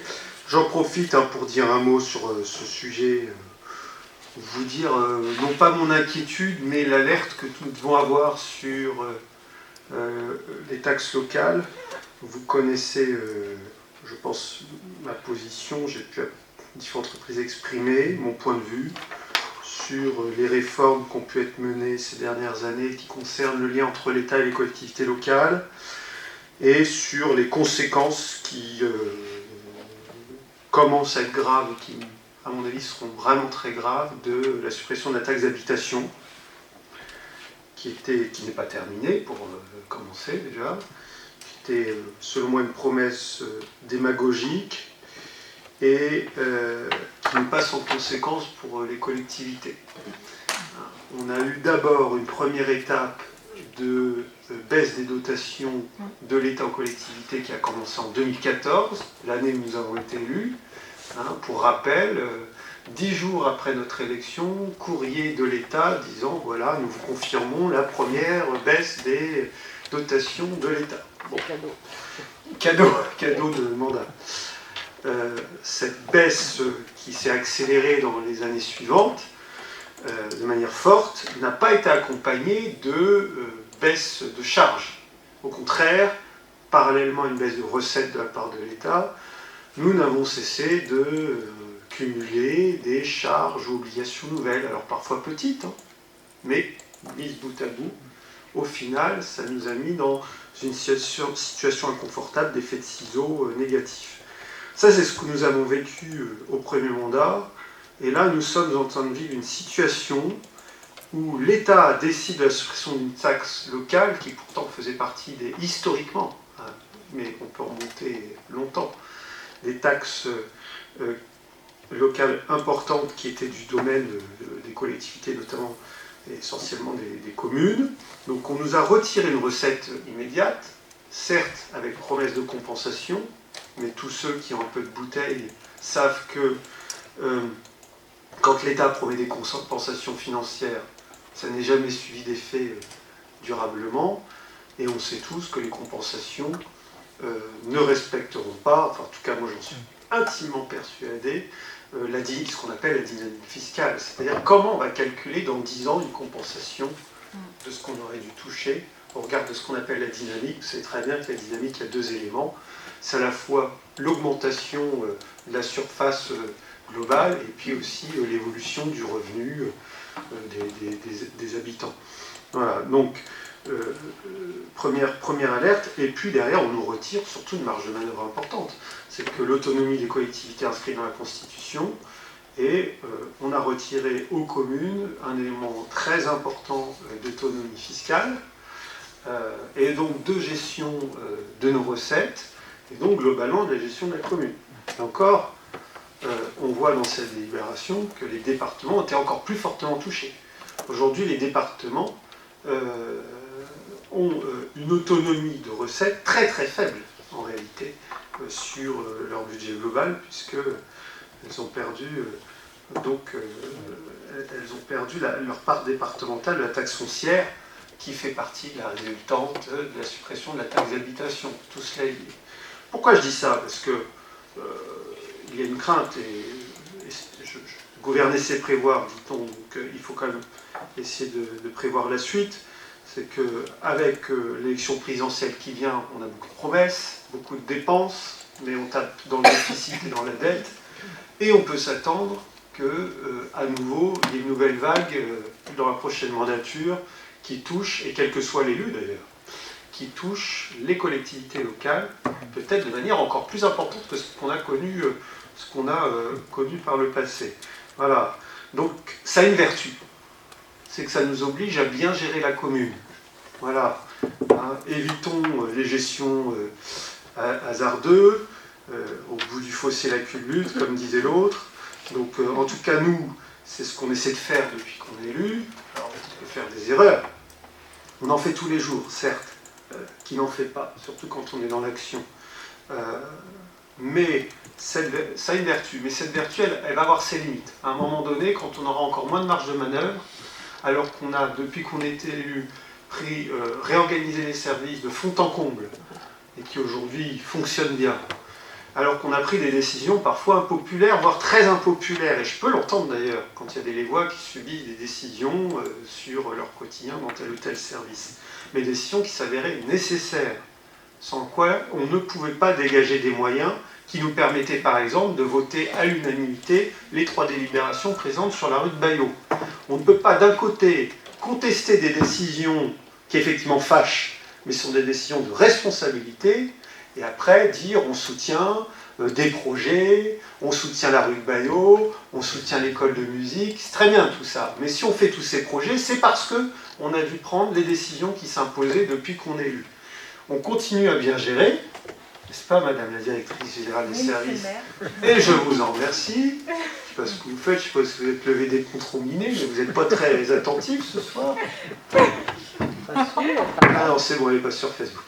J'en profite pour dire un mot sur ce sujet, vous dire, non pas mon inquiétude, mais l'alerte que nous devons avoir sur les taxes locales. Vous connaissez, je pense, ma position, j'ai pu à différentes reprises exprimer mon point de vue sur les réformes qui ont pu être menées ces dernières années qui concernent le lien entre l'État et les collectivités locales et sur les conséquences qui commencent à être graves et qui, à mon avis, seront vraiment très graves de la suppression de la taxe d'habitation qui n'est pas terminée, pour commencer déjà, qui était, selon moi, une promesse démagogique et qui n'est pas sans conséquence pour les collectivités. On a eu d'abord une première étape de baisse des dotations de l'État aux collectivités qui a commencé en 2014, l'année où nous avons été élus. Pour rappel, 10 jours après notre élection, courrier de l'État disant voilà, nous vous confirmons la première baisse des dotations de l'État. Bon. Cadeau de mandat. Cette baisse qui s'est accélérée dans les années suivantes de manière forte n'a pas été accompagnée de baisse de charges. Au contraire, parallèlement à une baisse de recettes de la part de l'État, nous n'avons cessé de cumuler des charges ou obligations nouvelles, alors parfois petites, mais mises bout à bout. Au final, ça nous a mis dans une situation inconfortable d'effet de ciseaux négatif. Ça, c'est ce que nous avons vécu au premier mandat. Et là, nous sommes en train de vivre une situation où l'État décide de la suppression d'une taxe locale qui pourtant faisait partie historiquement, mais on peut remonter longtemps, des taxes locales importantes qui étaient du domaine des collectivités, notamment essentiellement des communes. Donc on nous a retiré une recette immédiate, certes avec promesse de compensation, mais tous ceux qui ont un peu de bouteille savent que quand l'État promet des compensations financières, ça n'est jamais suivi d'effet durablement, et on sait tous que les compensations ne respecteront pas, enfin en tout cas moi j'en suis intimement persuadé, ce qu'on appelle la dynamique fiscale, c'est-à-dire comment on va calculer dans 10 ans une compensation de ce qu'on aurait dû toucher au regard de ce qu'on appelle la dynamique. Vous savez très bien que la dynamique, il y a 2 éléments. C'est à la fois l'augmentation de la surface globale et puis aussi l'évolution du revenu des habitants. Voilà, donc première alerte, et puis derrière on nous retire surtout une marge de manœuvre importante. C'est que l'autonomie des collectivités inscrite dans la Constitution, et on a retiré aux communes un élément très important d'autonomie fiscale, et donc de gestion de nos recettes, et donc globalement de la gestion de la commune. Et encore, on voit dans cette délibération que les départements ont été encore plus fortement touchés. Aujourd'hui, les départements ont une autonomie de recettes très très faible, en réalité, sur leur budget global, puisqu'elles ont perdu, elles ont perdu leur part départementale de la taxe foncière, qui fait partie de la résultante de la suppression de la taxe d'habitation. Tout cela est lié. Pourquoi je dis ça? Parce que il y a une crainte, et gouverner c'est prévoir, dit-on, donc il faut quand même essayer de prévoir la suite. C'est qu'avec l'élection présidentielle qui vient, on a beaucoup de promesses, beaucoup de dépenses, mais on tape dans le déficit et dans la dette, et on peut s'attendre qu'à nouveau, il y ait une nouvelle vague dans la prochaine mandature qui touche, et quel que soit l'élu d'ailleurs, qui touche les collectivités locales, peut-être de manière encore plus importante que ce qu'on a connu, par le passé. Voilà. Donc ça a une vertu, c'est que ça nous oblige à bien gérer la commune. Voilà. Hein, évitons les gestions hasardeuses, au bout du fossé la culbute, comme disait l'autre. Donc en tout cas nous, c'est ce qu'on essaie de faire depuis qu'on est élu. Alors on peut faire des erreurs. On en fait tous les jours, certes. Qui n'en fait pas, surtout quand on est dans l'action. Mais ça a une vertu. Mais cette vertu, elle va avoir ses limites. À un moment donné, quand on aura encore moins de marge de manœuvre, alors qu'on a, depuis qu'on est élu, réorganisé les services de fond en comble, et qui aujourd'hui fonctionnent bien, alors qu'on a pris des décisions parfois impopulaires, voire très impopulaires, et je peux l'entendre d'ailleurs, quand il y a des Lévois qui subissent des décisions sur leur quotidien dans tel ou tel service, mais des décisions qui s'avéraient nécessaires, sans quoi on ne pouvait pas dégager des moyens qui nous permettaient par exemple de voter à l'unanimité les 3 délibérations présentes sur la rue de Bayeux. On ne peut pas d'un côté contester des décisions qui effectivement fâchent, mais sont des décisions de responsabilité, et après dire on soutient des projets, on soutient la rue de Bayeux, on soutient l'école de musique, c'est très bien tout ça. Mais si on fait tous ces projets, c'est parce qu'on a dû prendre les décisions qui s'imposaient depuis qu'on est élu. On continue à bien gérer, n'est-ce pas, Madame la Directrice Générale des Services? Et je vous en remercie. Je ne sais pas ce que vous faites, je suppose que vous êtes levé des contre-minés, mais vous n'êtes pas très attentifs ce soir. Ah non, c'est bon, elle n'est pas sur Facebook.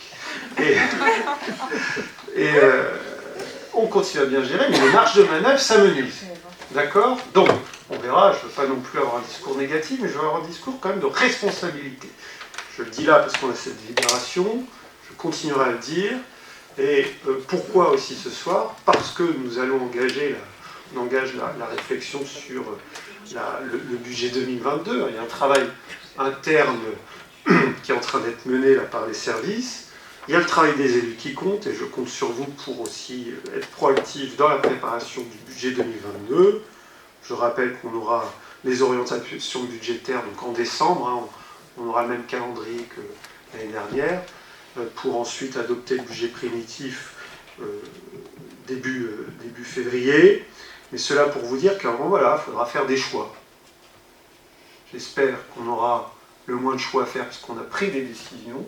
On continue à bien gérer, mais les marges de manœuvre s'amenuisent. D'accord? Donc, on verra, je ne veux pas non plus avoir un discours négatif, mais je veux avoir un discours quand même de responsabilité. Je le dis là parce qu'on a cette délibération, je continuerai à le dire. Et pourquoi aussi ce soir? Parce que nous allons engager la réflexion sur le budget 2022. Il y a un travail interne qui est en train d'être mené là, par les services. Il y a le travail des élus qui compte, et je compte sur vous pour aussi être proactif dans la préparation du budget 2022. Je rappelle qu'on aura les orientations budgétaires donc en décembre, hein, on aura le même calendrier que l'année dernière, pour ensuite adopter le budget primitif début février. Mais cela pour vous dire qu'à un moment, voilà, il faudra faire des choix. J'espère qu'on aura le moins de choix à faire parce qu'on a pris des décisions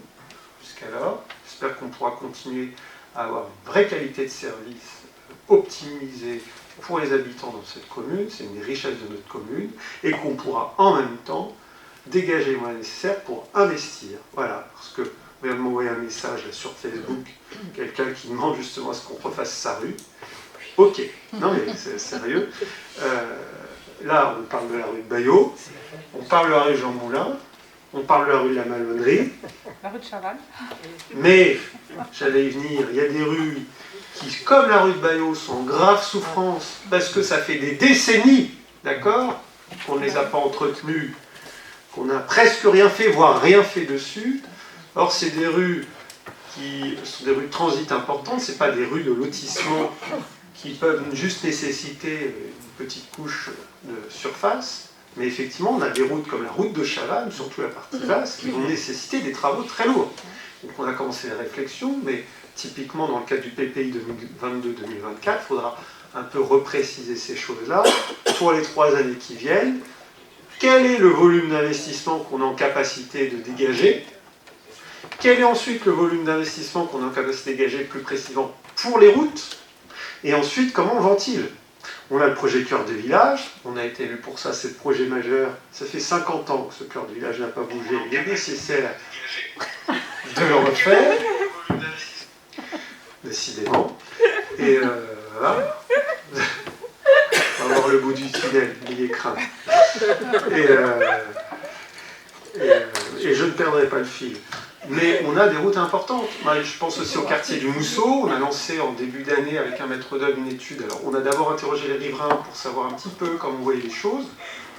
jusqu'à là. J'espère qu'on pourra continuer à avoir une vraie qualité de service optimisée pour les habitants dans cette commune, c'est une des richesses de notre commune, et qu'on pourra en même temps dégager les moyens nécessaires pour investir. Voilà, parce que on vient de m'envoyer un message là, sur Facebook, quelqu'un qui demande justement à ce qu'on refasse sa rue. Ok, non mais c'est sérieux. Là, on parle de la rue de Bayeux, on parle de la rue Jean Moulin, on parle de la rue de la Malonnerie. La rue de Chaval. Mais, j'allais y venir, il y a des rues qui, comme la rue de Bayeux, sont en grave souffrance parce que ça fait des décennies, d'accord, qu'on ne les a pas entretenues, qu'on n'a presque rien fait, voire rien fait dessus. Or, c'est des rues qui sont des rues de transit importantes, ce n'est pas des rues de lotissement qui peuvent juste nécessiter une petite couche de surface. Mais effectivement, on a des routes comme la route de Chavannes, surtout la partie basse, qui vont nécessiter des travaux très lourds. Donc on a commencé les réflexions, mais typiquement dans le cadre du PPI 2022-2024, il faudra un peu repréciser ces choses-là pour les 3 années qui viennent. Quel est le volume d'investissement qu'on est en capacité de dégager? Quel est ensuite le volume d'investissement qu'on est en capacité de dégager plus précisément pour les routes? Et ensuite, comment on ventile? On a le projet Cœur de Village, on a été élu pour ça, c'est le projet majeur. Ça fait 50 ans que ce Cœur de Village n'a pas bougé. Il est nécessaire de le refaire, décidément. Et voilà. On va voir le bout du tunnel, il est craint. Et je ne perdrai pas le fil. Mais on a des routes importantes. Moi, je pense aussi au quartier du Mousseau. On a lancé en début d'année avec un maître d'œuvre une étude. Alors, on a d'abord interrogé les riverains pour savoir un petit peu comment on voyait les choses.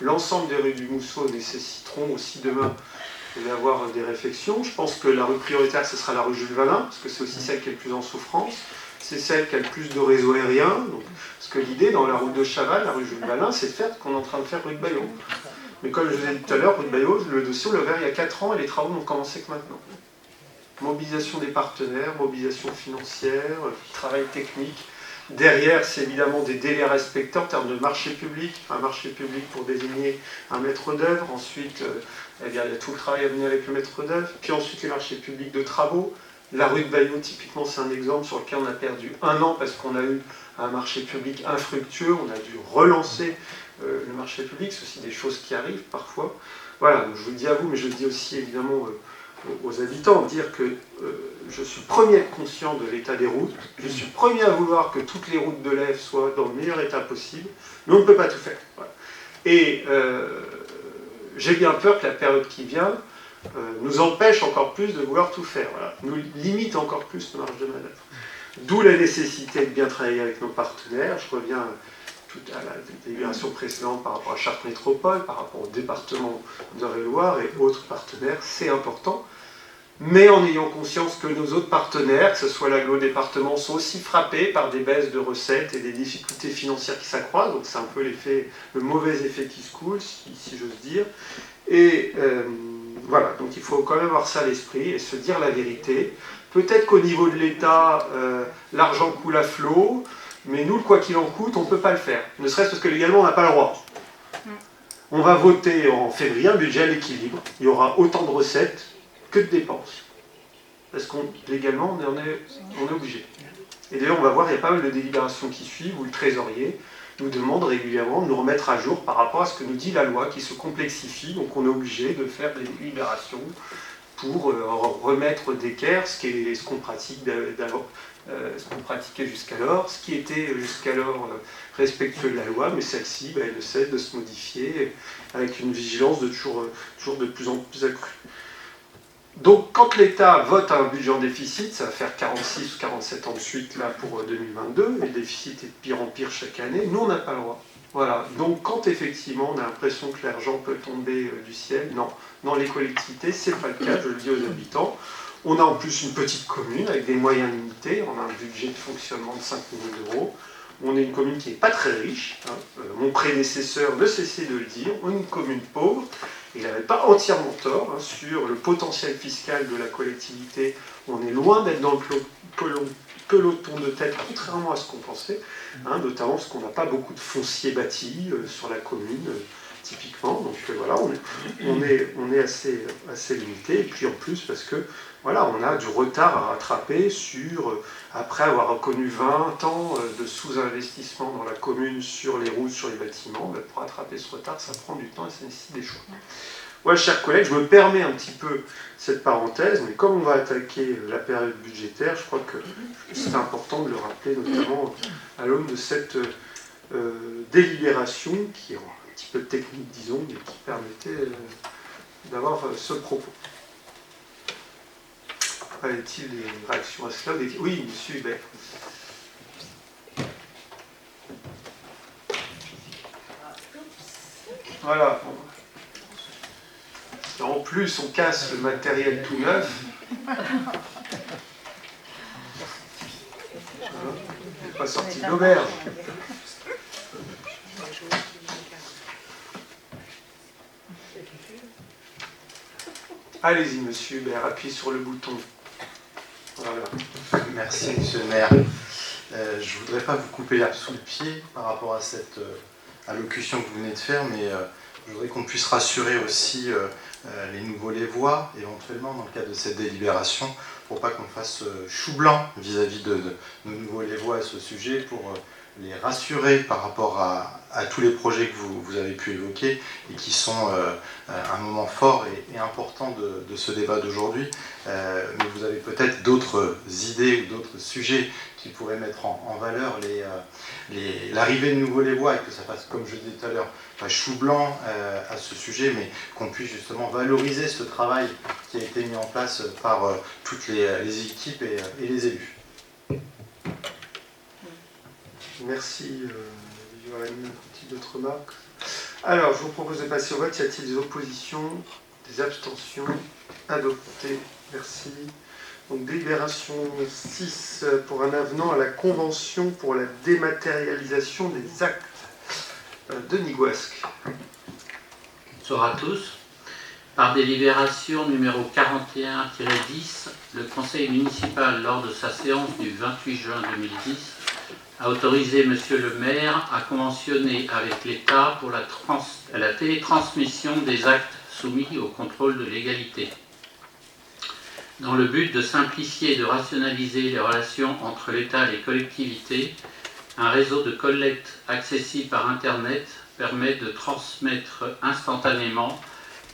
L'ensemble des rues du Mousseau nécessiteront aussi demain d'avoir des réflexions. Je pense que la rue prioritaire, ce sera la rue Jules Valin, parce que c'est aussi celle qui est le plus en souffrance. C'est celle qui a le plus de réseau aérien. Donc, parce que l'idée, dans la route de Chaval, la rue Jules Valin, c'est de faire ce qu'on est en train de faire rue de Bayeux. Mais comme je vous ai dit tout à l'heure, rue de Bayeux, le dossier, on l'a ouvert il y a 4 ans et les travaux n'ont commencé que maintenant. Mobilisation des partenaires, mobilisation financière, travail technique. Derrière, c'est évidemment des délais respectés en termes de marché public. Un marché public pour désigner un maître d'œuvre. Ensuite, il y a tout le travail à venir avec le maître d'œuvre. Puis ensuite, les marchés publics de travaux. La rue de Bayeux, typiquement, c'est un exemple sur lequel on a perdu 1 an parce qu'on a eu un marché public infructueux. On a dû relancer le marché public. C'est aussi des choses qui arrivent parfois. Voilà, donc je vous le dis à vous, mais je le dis aussi évidemment aux habitants, dire que je suis premier à être conscient de l'état des routes, je suis premier à vouloir que toutes les routes de l'Ève soient dans le meilleur état possible, mais on ne peut pas tout faire. Voilà. Et j'ai bien peur que la période qui vient nous empêche encore plus de vouloir tout faire, voilà. Nous limite encore plus nos marges de manœuvre. D'où la nécessité de bien travailler avec nos partenaires. Je reviens à la délibération précédente par rapport à Chartres Métropole, par rapport au département d'Eure-et-Loir et autres partenaires, c'est important. Mais en ayant conscience que nos autres partenaires, que ce soit l'agglo-département, sont aussi frappés par des baisses de recettes et des difficultés financières qui s'accroissent. Donc c'est un peu le mauvais effet qui se coule, si j'ose dire. Et voilà, donc il faut quand même avoir ça à l'esprit et se dire la vérité. Peut-être qu'au niveau de l'État, l'argent coule à flot, mais nous, le quoi qu'il en coûte, on ne peut pas le faire. Ne serait-ce parce que légalement, on n'a pas le droit. On va voter en février un budget à l'équilibre. Il y aura autant de recettes que de dépenses. Parce que légalement, on est obligé. Et d'ailleurs, on va voir, il y a pas mal de délibérations qui suivent, où le trésorier nous demande régulièrement de nous remettre à jour par rapport à ce que nous dit la loi, qui se complexifie. Donc on est obligé de faire des délibérations pour remettre d'équerre ce qu'on pratique ce qu'on pratiquait jusqu'alors, ce qui était jusqu'alors respectueux de la loi, mais celle-ci, elle ne cesse de se modifier avec une vigilance toujours de plus en plus accrue. Donc quand l'État vote un budget en déficit, ça va faire 46 ou 47 ans de suite là, pour 2022, et le déficit est de pire en pire chaque année, nous on n'a pas le droit. Voilà. Donc quand effectivement on a l'impression que l'argent peut tomber du ciel, non. Dans les collectivités, c'est pas le cas, je le dis aux habitants. On a en plus une petite commune avec des moyens limités, on a un budget de fonctionnement de 5 millions d'euros. On est une commune qui n'est pas très riche, mon prédécesseur ne cessait de le dire, on est une commune pauvre. Il n'avait pas entièrement tort sur le potentiel fiscal de la collectivité. On est loin d'être dans le peloton de tête, contrairement à ce qu'on pensait, notamment parce qu'on n'a pas beaucoup de foncier bâti sur la commune, typiquement. Donc voilà, on est assez limité. Et puis en plus, parce que voilà, on a du retard à rattraper après avoir reconnu 20 ans de sous-investissement dans la commune sur les routes, sur les bâtiments, pour rattraper ce retard, ça prend du temps et ça nécessite des choix. Ouais, chers collègues, je me permets un petit peu cette parenthèse, mais comme on va attaquer la période budgétaire, je crois que c'est important de le rappeler, notamment à l'aune de cette délibération qui est un petit peu technique, disons, mais qui permettait d'avoir ce propos. A-t-il des réactions à cela? Oui, monsieur Hubert. Voilà. En plus, on casse le matériel tout neuf. Il n'est pas sorti de l'auberge. Allez-y, monsieur Hubert, appuyez sur le bouton. Voilà. Merci, monsieur le maire. Je ne voudrais pas vous couper l'herbe sous le pied par rapport à cette allocution que vous venez de faire, mais je voudrais qu'on puisse rassurer aussi les nouveaux Lévois, éventuellement, dans le cadre de cette délibération, pour pas qu'on fasse chou blanc vis-à-vis de nos nouveaux Lévois à ce sujet, pour les rassurer par rapport à tous les projets que vous avez pu évoquer et qui sont un moment fort et important de ce débat d'aujourd'hui. Mais vous avez peut-être d'autres idées ou d'autres sujets qui pourraient mettre en valeur l'arrivée de nouveaux les voix et que ça fasse, comme je disais tout à l'heure, pas chou blanc à ce sujet, mais qu'on puisse justement valoriser ce travail qui a été mis en place par toutes les équipes et les élus. Merci, Johan. D'autres remarques? Alors, je vous propose de passer au vote. Y a-t-il des oppositions, des abstentions? Adopté. Merci. Donc, délibération 6 pour un avenant à la Convention pour la dématérialisation des actes. Denis Gouasque. Bonsoir à tous. Par délibération numéro 41-10, le Conseil municipal, lors de sa séance du 28 juin 2010, a autorisé Monsieur le maire à conventionner avec l'État pour la télétransmission des actes soumis au contrôle de légalité. Dans le but de simplifier et de rationaliser les relations entre l'État et les collectivités, un réseau de collecte accessible par Internet permet de transmettre instantanément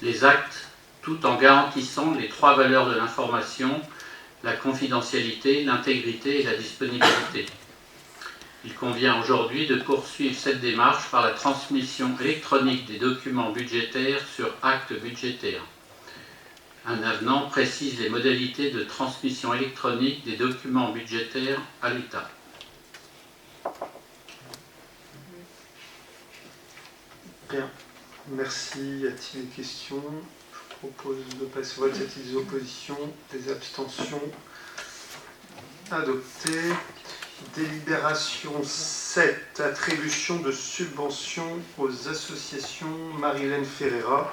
les actes tout en garantissant les 3 valeurs de l'information, la confidentialité, l'intégrité et la disponibilité. Il convient aujourd'hui de poursuivre cette démarche par la transmission électronique des documents budgétaires sur acte budgétaire. Un avenant précise les modalités de transmission électronique des documents budgétaires à l'État. Bien. Merci. Y a-t-il des questions? Je propose de passer au vote. Y a-t-il des oppositions, des abstentions? Adopté. Délibération 7, attribution de subventions aux associations. Marie-Hélène Ferreira.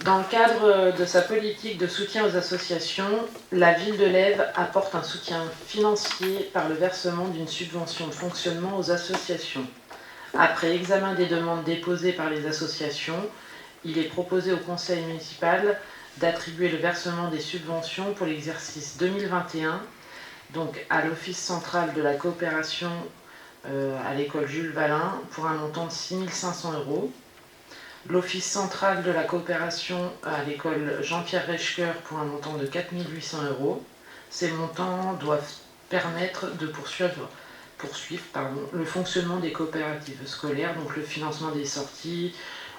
Dans le cadre de sa politique de soutien aux associations, la ville de Lèves apporte un soutien financier par le versement d'une subvention de fonctionnement aux associations. Après examen des demandes déposées par les associations, il est proposé au conseil municipal d'attribuer le versement des subventions pour l'exercice 2021, donc à l'Office central de la coopération à l'école Jules Vallin pour un montant de 6 500 €, l'Office central de la coopération à l'école Jean-Pierre Reschker pour un montant de 4 800 €. Ces montants doivent permettre de poursuivre le fonctionnement des coopératives scolaires, donc le financement des sorties,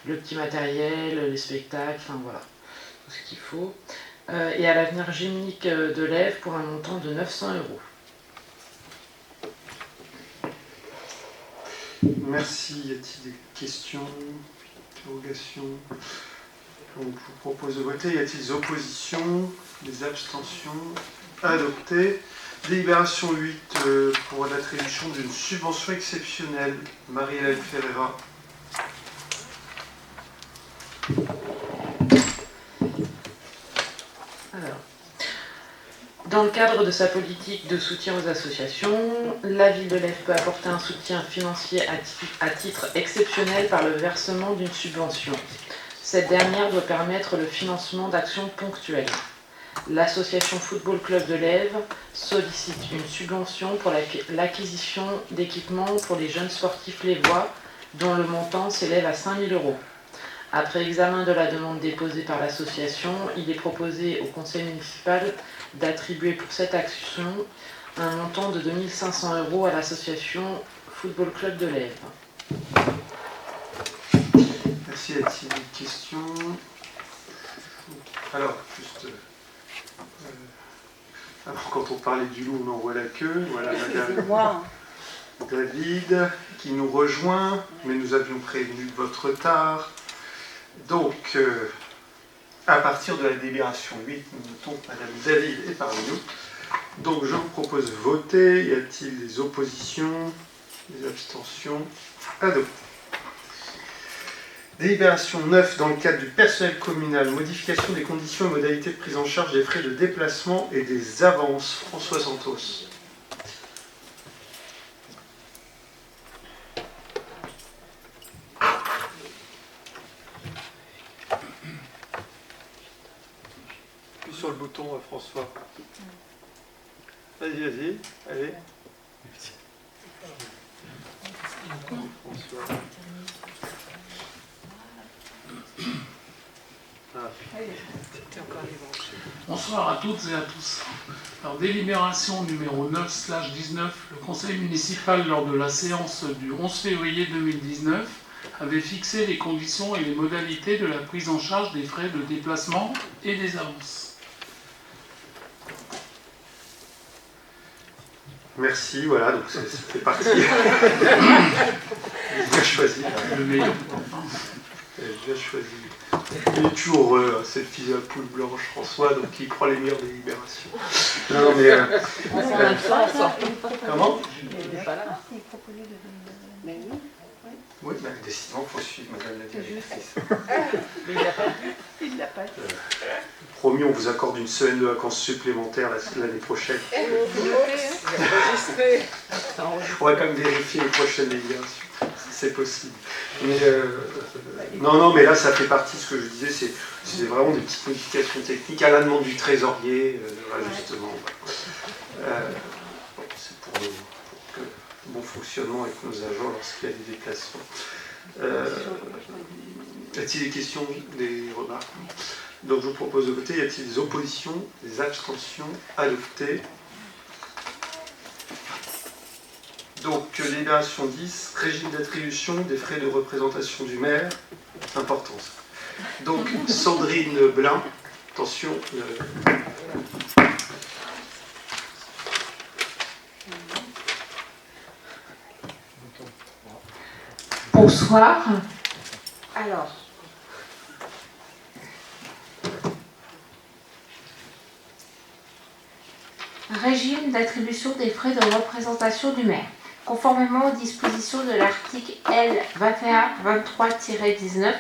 le petit matériel, les spectacles, enfin voilà, tout ce qu'il faut. Et à l'avenir gymnique de Lèves pour un montant de 900 €. Merci. Y a-t-il des questions, interrogations? Donc, je vous propose de voter. Y a-t-il des oppositions, des abstentions? Adopté. Délibération 8 pour l'attribution d'une subvention exceptionnelle. Marie-Hélène Ferreira. Alors, dans le cadre de sa politique de soutien aux associations, la ville de Lèves peut apporter un soutien financier à titre exceptionnel par le versement d'une subvention. Cette dernière doit permettre le financement d'actions ponctuelles. L'association Football Club de Lèves sollicite une subvention pour l'acquisition d'équipements pour les jeunes sportifs lévois, dont le montant s'élève à 5 000 €. Après examen de la demande déposée par l'association, il est proposé au conseil municipal d'attribuer pour cette action un montant de 2 500 € à l'association Football Club de Lèves. Merci. Y a-t-il des questions? Alors, juste... alors, quand on parlait du loup, on en voit la queue. Voilà, madame David qui nous rejoint, mais nous avions prévenu de votre retard. Donc, à partir de la délibération 8, nous notons que madame David est parmi nous. Donc, je vous propose de voter. Y a-t-il des oppositions, des abstentions? Adopté. Délibération 9, dans le cadre du personnel communal, modification des conditions et modalités de prise en charge des frais de déplacement et des avances. François Santos. bouton, François. Vas-y, vas-y, allez. François. Bonsoir à toutes et à tous. Alors, délibération numéro 9/19, le conseil municipal, lors de la séance du 11 février 2019, avait fixé les conditions et les modalités de la prise en charge des frais de déplacement et des avances. Merci, voilà, donc c'était parti. Bien choisi. Le meilleur. Bien choisi. Il est toujours heureux, c'est le fils de la poule blanche, François, donc il prend les meilleures délibérations. Non, mais... Comment? Il n'est pas là. Oui, bah, décidément, il faut suivre madame la directrice. Mais il l'a pas dit. Promis, on vous accorde une semaine de vacances supplémentaires l'année prochaine. Je pourrais quand même vérifier les prochaines délibérations, si c'est possible. Mais, non, mais là, ça fait partie de ce que je disais, c'est vraiment des petites modifications techniques à la demande du trésorier, justement. C'est pour le bon fonctionnement avec nos agents lorsqu'il y a des déplacements. Y a-t-il des questions, des remarques? Donc je vous propose de voter. Y a-t-il des oppositions, des abstentions? Adoptées. Donc délibération 10, régime d'attribution des frais de représentation du maire. Importance. Donc Sandrine Blin, attention. Bonsoir. Alors, régime d'attribution des frais de représentation du maire. Conformément aux dispositions de l'article L2123-19,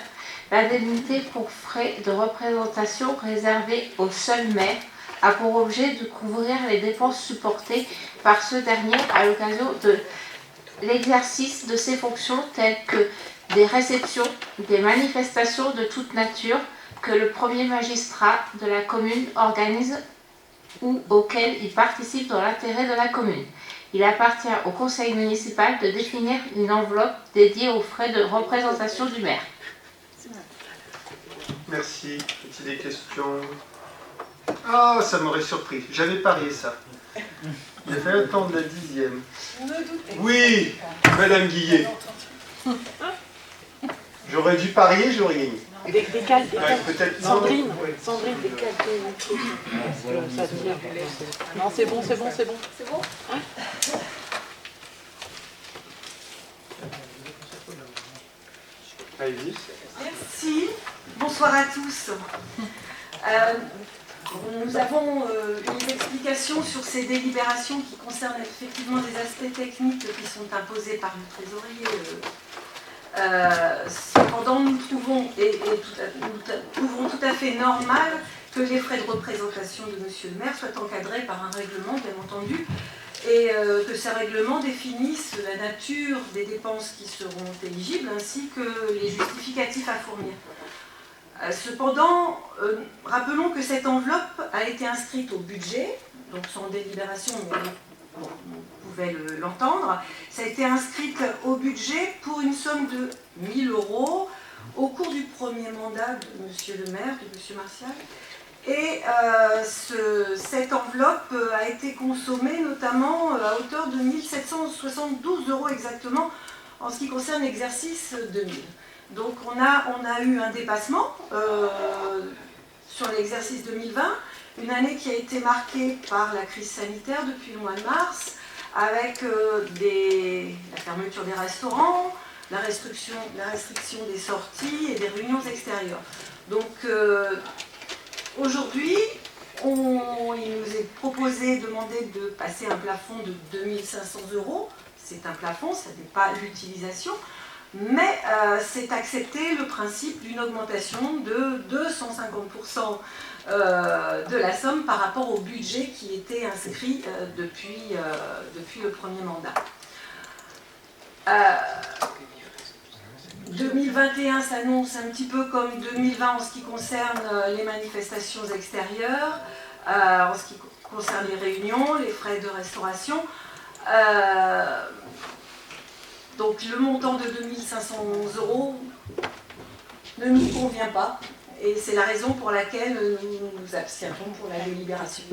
l'indemnité pour frais de représentation réservée au seul maire a pour objet de couvrir les dépenses supportées par ce dernier à l'occasion de l'exercice de ses fonctions telles que des réceptions, des manifestations de toute nature que le premier magistrat de la commune organise ou auxquelles il participe dans l'intérêt de la commune. Il appartient au conseil municipal de définir une enveloppe dédiée aux frais de représentation du maire. Merci. As-t-il des questions? Ah, ça m'aurait surpris. J'avais parié ça. Il a fallu attendre la 10e. Oui, Madame Guillet. J'aurais dû parier, j'aurais gagné. Décale. Peut-être Sandrine, décale. Non, c'est bon. C'est bon. Allez-y. Merci. Bonsoir à tous. Nous avons une explication sur ces délibérations qui concernent effectivement des aspects techniques qui sont imposés par le trésorier. Cependant, nous trouvons tout à fait normal que les frais de représentation de Monsieur le maire soient encadrés par un règlement, bien entendu, et que ces règlements définissent la nature des dépenses qui seront éligibles ainsi que les justificatifs à fournir. Cependant, rappelons que cette enveloppe a été inscrite au budget, donc sans délibération, mais bon, vous pouvez l'entendre. Ça a été inscrite au budget pour une somme de 1 000 € au cours du premier mandat de Monsieur le maire, de Monsieur Martial. Et cette enveloppe a été consommée notamment à hauteur de 1 772 € exactement en ce qui concerne l'exercice 2000. Donc on a eu un dépassement sur l'exercice 2020, une année qui a été marquée par la crise sanitaire depuis le mois de mars, avec la fermeture des restaurants, la restriction des sorties et des réunions extérieures. Donc aujourd'hui, il nous est proposé, demandé de passer un plafond de 2 500 €. C'est un plafond, ça n'est pas l'utilisation. Mais c'est accepter le principe d'une augmentation de 250% de la somme par rapport au budget qui était inscrit depuis le premier mandat. 2021 s'annonce un petit peu comme 2020 en ce qui concerne les manifestations extérieures. en ce qui concerne les réunions, les frais de restauration. Donc le montant de 2500 € ne nous convient pas et c'est la raison pour laquelle nous nous abstiendrons pour la délibération.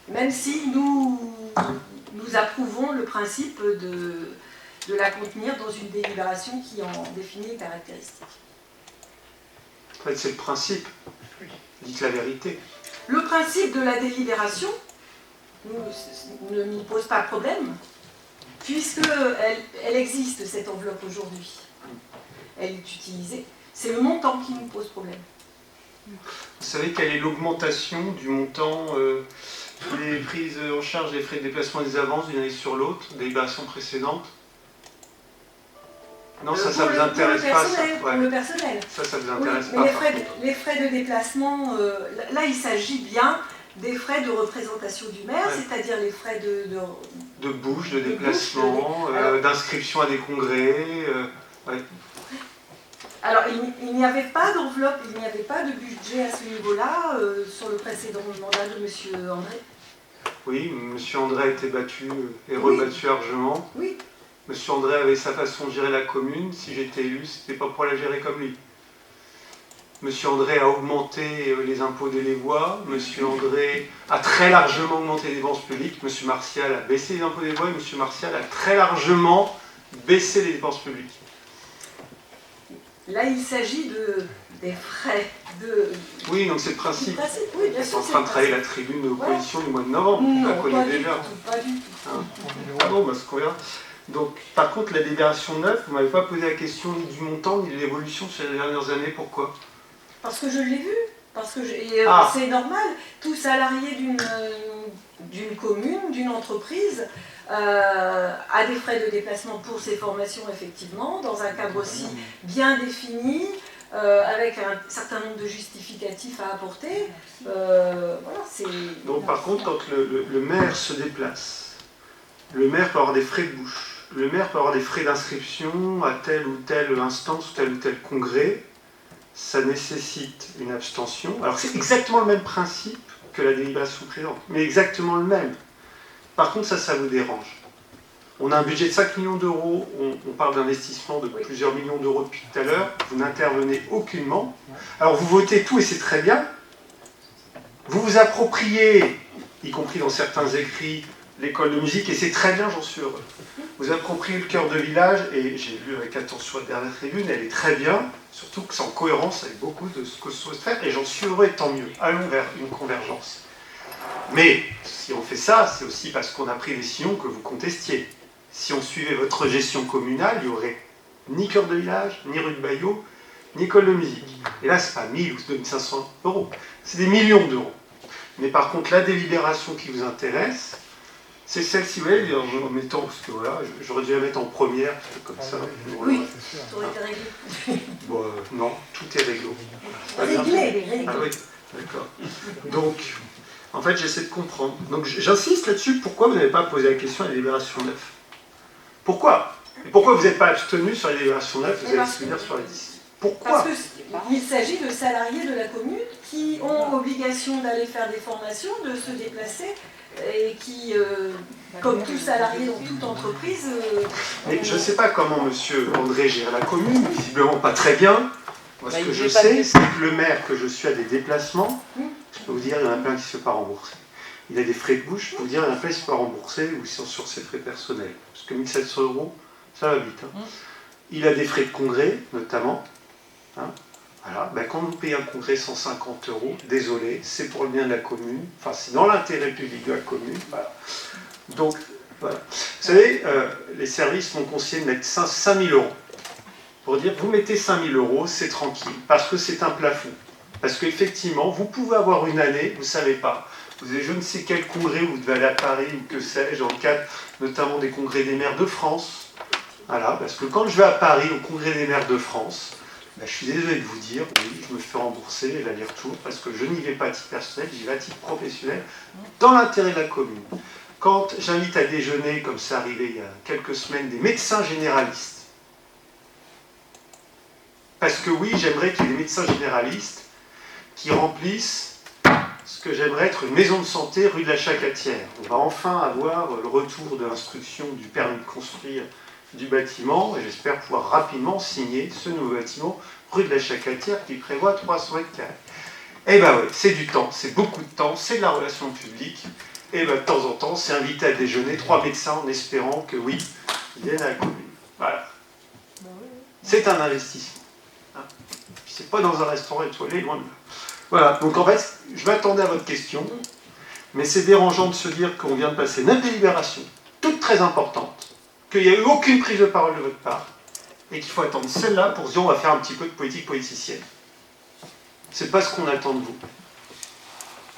Même si nous approuvons le principe de la contenir dans une délibération qui en définit les caractéristiques. En fait, c'est le principe. Dites la vérité. Le principe de la délibération ne nous pose pas de problème, puisqu'elle existe, cette enveloppe, aujourd'hui. Elle est utilisée. C'est le montant qui nous pose problème. Vous savez quelle est l'augmentation du montant des prises en charge des frais de déplacement et des avances d'une année sur l'autre, des délibérations précédentes? Non, ça vous intéresse pas, ça. Pour le personnel. Ça vous intéresse oui, pas. Mais les frais de déplacement, là, il s'agit bien des frais de représentation du maire, c'est-à-dire les frais de bouche, de déplacement, d'inscription à des congrès. Ouais. Alors, il n'y avait pas d'enveloppe, il n'y avait pas de budget à ce niveau-là sur le précédent mandat de M. André. Oui, M. André a été battu et rebattu largement. Oui. M. André avait sa façon de gérer la commune. Si j'étais élu, c'était pas pour la gérer comme lui. M. André a augmenté les impôts des Lévois. M. André a très largement augmenté les dépenses publiques. M. Martial a baissé les impôts des Lévois et M. Martial a très largement baissé les dépenses publiques. Là, il s'agit des frais de... Oui, donc c'est le principe. Oui, bien sûr, on est en train de travailler la tribune de l'opposition du mois de novembre. Non, on la connaît déjà. Pas du tout. Hein. Ah bon, c'est combien. Donc, par contre, la délibération 9, vous ne m'avez pas posé la question ni du montant ni de l'évolution sur les dernières années. Pourquoi? Parce que je l'ai vu. Parce que c'est normal. Tout salarié d'une commune, d'une entreprise, a des frais de déplacement pour ses formations, effectivement, dans un cadre aussi bien défini, avec un certain nombre de justificatifs à apporter. Voilà, donc, par contre, quand le maire se déplace, le maire peut avoir des frais de bouche. Le maire peut avoir des frais d'inscription à telle ou telle instance, tel ou tel congrès. Ça nécessite une abstention. Alors c'est exactement le même principe que la délibération présente, mais exactement le même. Par contre, ça vous dérange. On a un budget de 5 millions d'euros, on parle d'investissement de plusieurs millions d'euros depuis tout à l'heure, vous n'intervenez aucunement. Alors vous votez tout et c'est très bien. Vous vous appropriez, y compris dans certains écrits, l'école de musique, et c'est très bien, j'en suis heureux. Vous appropriez le cœur de village, et j'ai lu avec attention la dernière tribune, elle est très bien, surtout que c'est en cohérence avec beaucoup de ce que souhaite faire, et j'en suis heureux, et tant mieux. Allons vers une convergence. Mais si on fait ça, c'est aussi parce qu'on a pris des décisions que vous contestiez. Si on suivait votre gestion communale, il n'y aurait ni cœur de village, ni rue de Baillot, ni école de musique. Et là, ce n'est pas 1000 ou 2500 euros, c'est des millions d'euros. Mais par contre, la délibération qui vous intéresse, c'est celle-ci, vous voyez, en mettant, parce que voilà, j'aurais dû la mettre en première, comme ça. Oui, ça aurait été réglé. Bon, non, tout est réglo. Réglé. Ah oui, d'accord. Donc, en fait, j'essaie de comprendre. Donc, j'insiste là-dessus, pourquoi vous n'avez pas posé la question à la délibération 9? Pourquoi? Et pourquoi vous n'êtes pas abstenu sur la délibération 9, vous allez se venir sur la 10? Pourquoi? Parce qu'il s'agit de salariés de la commune qui ont obligation d'aller faire des formations, de se déplacer, et qui, comme tout salarié dans toute entreprise... Mais je ne sais pas comment M. André gère la commune, visiblement pas très bien. Moi, ce que je sais, c'est que le maire que je suis a des déplacements. Je peux vous dire, il y en a plein qui ne se sont pas remboursés. Il a des frais de bouche, je peux vous dire, il y en a plein qui ne se sont pas remboursés ou ils sont sur ses frais personnels. Parce que 1700 €, ça va vite. Hein. Il a des frais de congrès, notamment. Hein. Voilà. Ben, quand vous payez un congrès 150 €, désolé, c'est pour le bien de la commune, enfin c'est dans l'intérêt public de la commune. Voilà. Donc, voilà. Vous savez, les services m'ont conseillé de mettre 5 000 €. Pour dire, vous mettez 5 000 €, c'est tranquille, parce que c'est un plafond. Parce qu'effectivement, vous pouvez avoir une année, vous ne savez pas, vous avez je ne sais quel congrès où vous devez aller à Paris, ou que sais-je, dans le cadre notamment des congrès des maires de France. Voilà, parce que quand je vais à Paris, au congrès des maires de France, ben, je suis désolé de vous dire, oui, je me fais rembourser l'aller-retour, parce que je n'y vais pas à titre personnel, j'y vais à titre professionnel, dans l'intérêt de la commune. Quand j'invite à déjeuner, comme c'est arrivé il y a quelques semaines, des médecins généralistes, parce que oui, j'aimerais qu'il y ait des médecins généralistes qui remplissent ce que j'aimerais être une maison de santé rue de la Chacatière. On va enfin avoir le retour de l'instruction du permis de construire du bâtiment, et j'espère pouvoir rapidement signer ce nouveau bâtiment rue de la Chacatière qui prévoit 300 mètres carrés. Eh ben oui, c'est du temps, c'est beaucoup de temps, c'est de la relation publique, et ben de temps en temps, c'est invité à déjeuner 3 médecins en espérant que oui, ils viennent à la commune. Voilà. C'est un investissement. Hein. C'est pas dans un restaurant étoilé, loin de là. Voilà, donc en fait, je m'attendais à votre question, mais c'est dérangeant de se dire qu'on vient de passer 9 délibérations, toutes très importantes, qu'il n'y a eu aucune prise de parole de votre part, et qu'il faut attendre celle-là pour se dire on va faire un petit peu de politique politicienne. C'est pas ce qu'on attend de vous.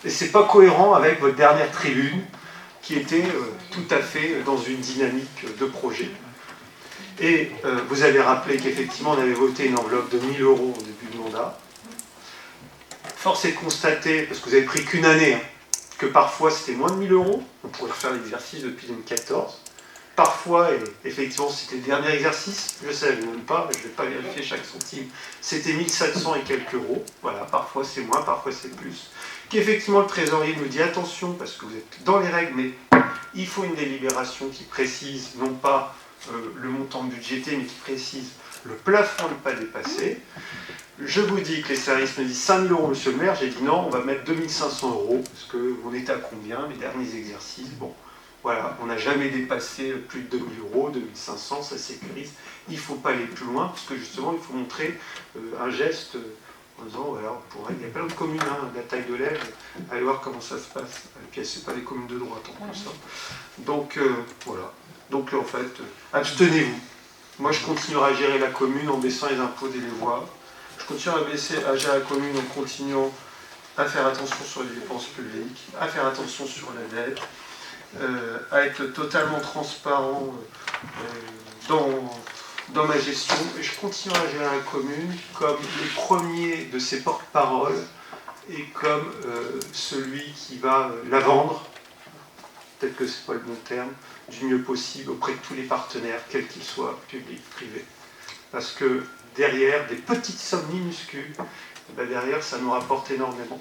Et c'est pas cohérent avec votre dernière tribune, qui était tout à fait dans une dynamique de projet. Et vous avez rappelé qu'effectivement on avait voté une enveloppe de 1 000 € au début du mandat. Force est de constater, parce que vous avez pris qu'une année, hein, que parfois c'était moins de 1 000 €. On pourrait refaire l'exercice depuis 2014. Parfois, et effectivement c'était le dernier exercice, je ne sais même pas, je ne vais pas vérifier chaque centime, c'était 1 700 et quelques euros. Voilà, parfois c'est moins, parfois c'est plus. Qu'effectivement le trésorier nous dit attention, parce que vous êtes dans les règles, mais il faut une délibération qui précise, non pas le montant budgété, mais qui précise le plafond à ne pas dépasser. Je vous dis que les services me disent 5 000 €, monsieur le maire. J'ai dit non, on va mettre 2 500 €, parce qu'on était à combien, les derniers exercices. Bon, voilà, on n'a jamais dépassé plus de 2 000 €, 2 500, ça sécurise. Il ne faut pas aller plus loin, parce que justement, il faut montrer un geste en disant, voilà, on pourrait, il y a plein de communes, hein, de la taille de l'Ève, allez voir comment ça se passe. Et puis, ce n'est pas des communes de droite en plus. Hein. Donc, voilà. Donc, en fait, abstenez-vous. Moi, je continuerai à gérer la commune en baissant les impôts et les voies. Je continue à gérer la commune en continuant à faire attention sur les dépenses publiques, à faire attention sur la dette, à être totalement transparent dans ma gestion. Et je continue à gérer la commune comme le premier de ses porte-paroles et comme celui qui va la vendre, peut-être que ce n'est pas le bon terme, du mieux possible auprès de tous les partenaires, quels qu'ils soient, publics, privés. Parce que derrière, des petites sommes minuscules, ben derrière, ça nous rapporte énormément.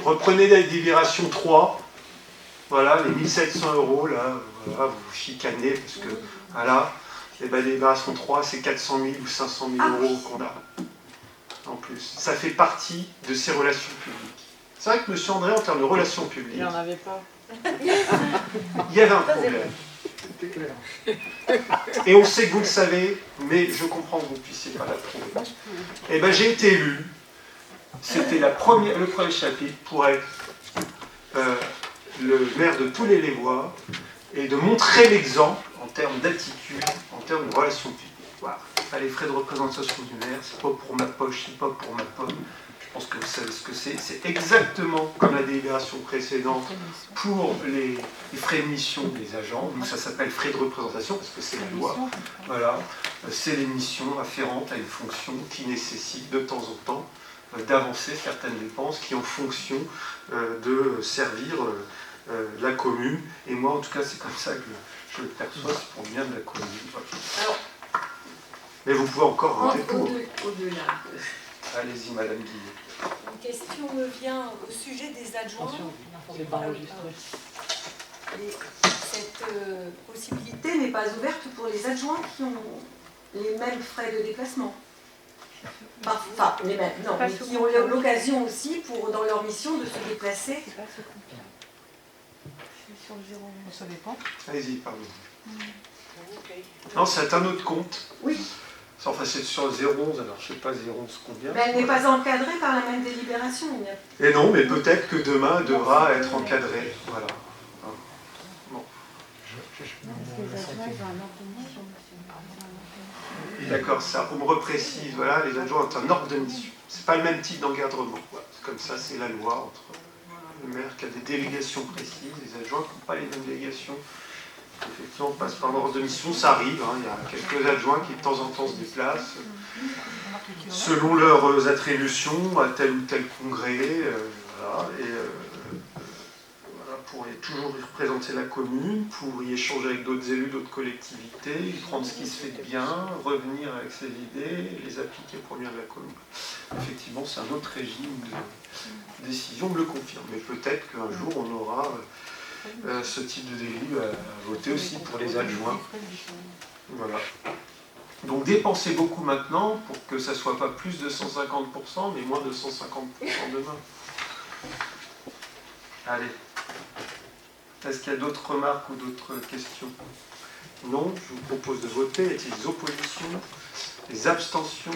Reprenez la délibération 3, voilà, les 1 700 €, là, voilà, vous chicanez, parce que, voilà, et ben, délibération 3, c'est 400 000 ou 500 000 € qu'on a, en plus. Ça fait partie de ces relations publiques. C'est vrai que M. André, en termes de relations publiques, il n'y en avait pas. Il y avait un problème. Et on sait que vous le savez, mais je comprends que vous ne puissiez pas l'approuver. Et ben j'ai été élu, c'était le premier chapitre pour être le maire de tous les Lévois et de montrer l'exemple en termes d'attitude, en termes de relations publiques. Voilà. Les frais de représentation du maire, c'est pas pour ma poche, c'est pas pour ma pomme. Je pense que vous savez ce que c'est. C'est exactement comme la délibération précédente pour les frais de mission des agents. Donc ça s'appelle frais de représentation parce que c'est la loi. Voilà. C'est les missions afférentes à une fonction qui nécessite de temps en temps d'avancer certaines dépenses qui en fonction de servir la commune. Et moi, en tout cas, c'est comme ça que je le perçois, c'est pour le bien de la commune. Voilà. Alors, mais vous pouvez encore voter pour. Au-delà. Allez-y, Madame Guillet. Une question me vient au sujet des adjoints. Cette possibilité n'est pas ouverte pour les adjoints qui ont les mêmes frais de déplacement. Enfin, les mêmes, non, mais qui ont l'occasion aussi, dans leur mission, de se déplacer. Ça dépend. Allez-y, pardon. Non, c'est un autre compte. Oui. Enfin, c'est sur le 011, alors je ne sais pas 011 combien. Mais elle n'est pas encadrée par la même délibération. Et non, mais peut-être que demain, elle devra être encadrée. Voilà. Bon. D'accord, ça, on me reprécise, voilà, les adjoints ont un ordre de mission. C'est pas le même type d'encadrement. Voilà. C'est comme ça, c'est la loi entre le maire qui a des délégations précises, les adjoints qui n'ont pas les mêmes délégations. Effectivement, on passe par l'ordre de mission, ça arrive, hein, il y a quelques adjoints qui de temps en temps se déplacent selon leurs attributions à tel ou tel congrès, voilà, et voilà, pour toujours y représenter la commune, pour y échanger avec d'autres élus, d'autres collectivités, y prendre ce qui se fait de bien, revenir avec ses idées, et les appliquer pour le bien de la commune. Effectivement, c'est un autre régime de décision, me le confirme. Mais peut-être qu'un jour, on aura ce type de délit à voter aussi pour les adjoints. Voilà. Donc dépensez beaucoup maintenant pour que ça ne soit pas plus de 150%, mais moins de 150% demain. Allez. Est-ce qu'il y a d'autres remarques ou d'autres questions? Non, je vous propose de voter. Y a-t-il des oppositions? Des abstentions?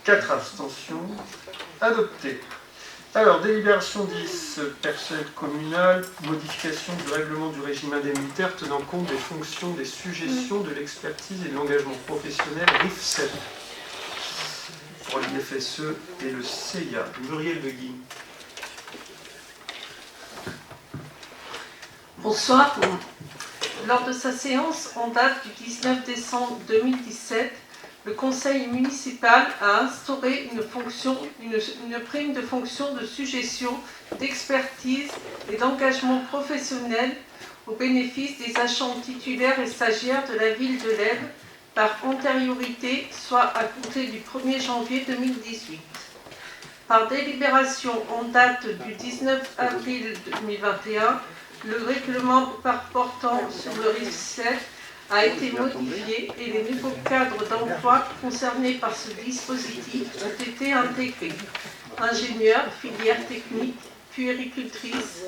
4 abstentions. Adopté. Alors, délibération 10, personnel communal, modification du règlement du régime indemnitaire tenant compte des fonctions, des suggestions, de l'expertise et de l'engagement professionnel RIFSEP pour l'IFSE et le CIA. Muriel de Guignes. Bonsoir. Lors de sa séance en date du 19 décembre 2017, le conseil municipal a instauré une prime de fonction de suggestion, d'expertise et d'engagement professionnel au bénéfice des agents titulaires et stagiaires de la ville de Lèves par antériorité, soit à compter du 1er janvier 2018. Par délibération en date du 19 avril 2021, le règlement portant sur le RIFSEP a été modifié et les nouveaux cadres d'emploi concernés par ce dispositif ont été intégrés. Ingénieurs, filière technique, puéricultrice,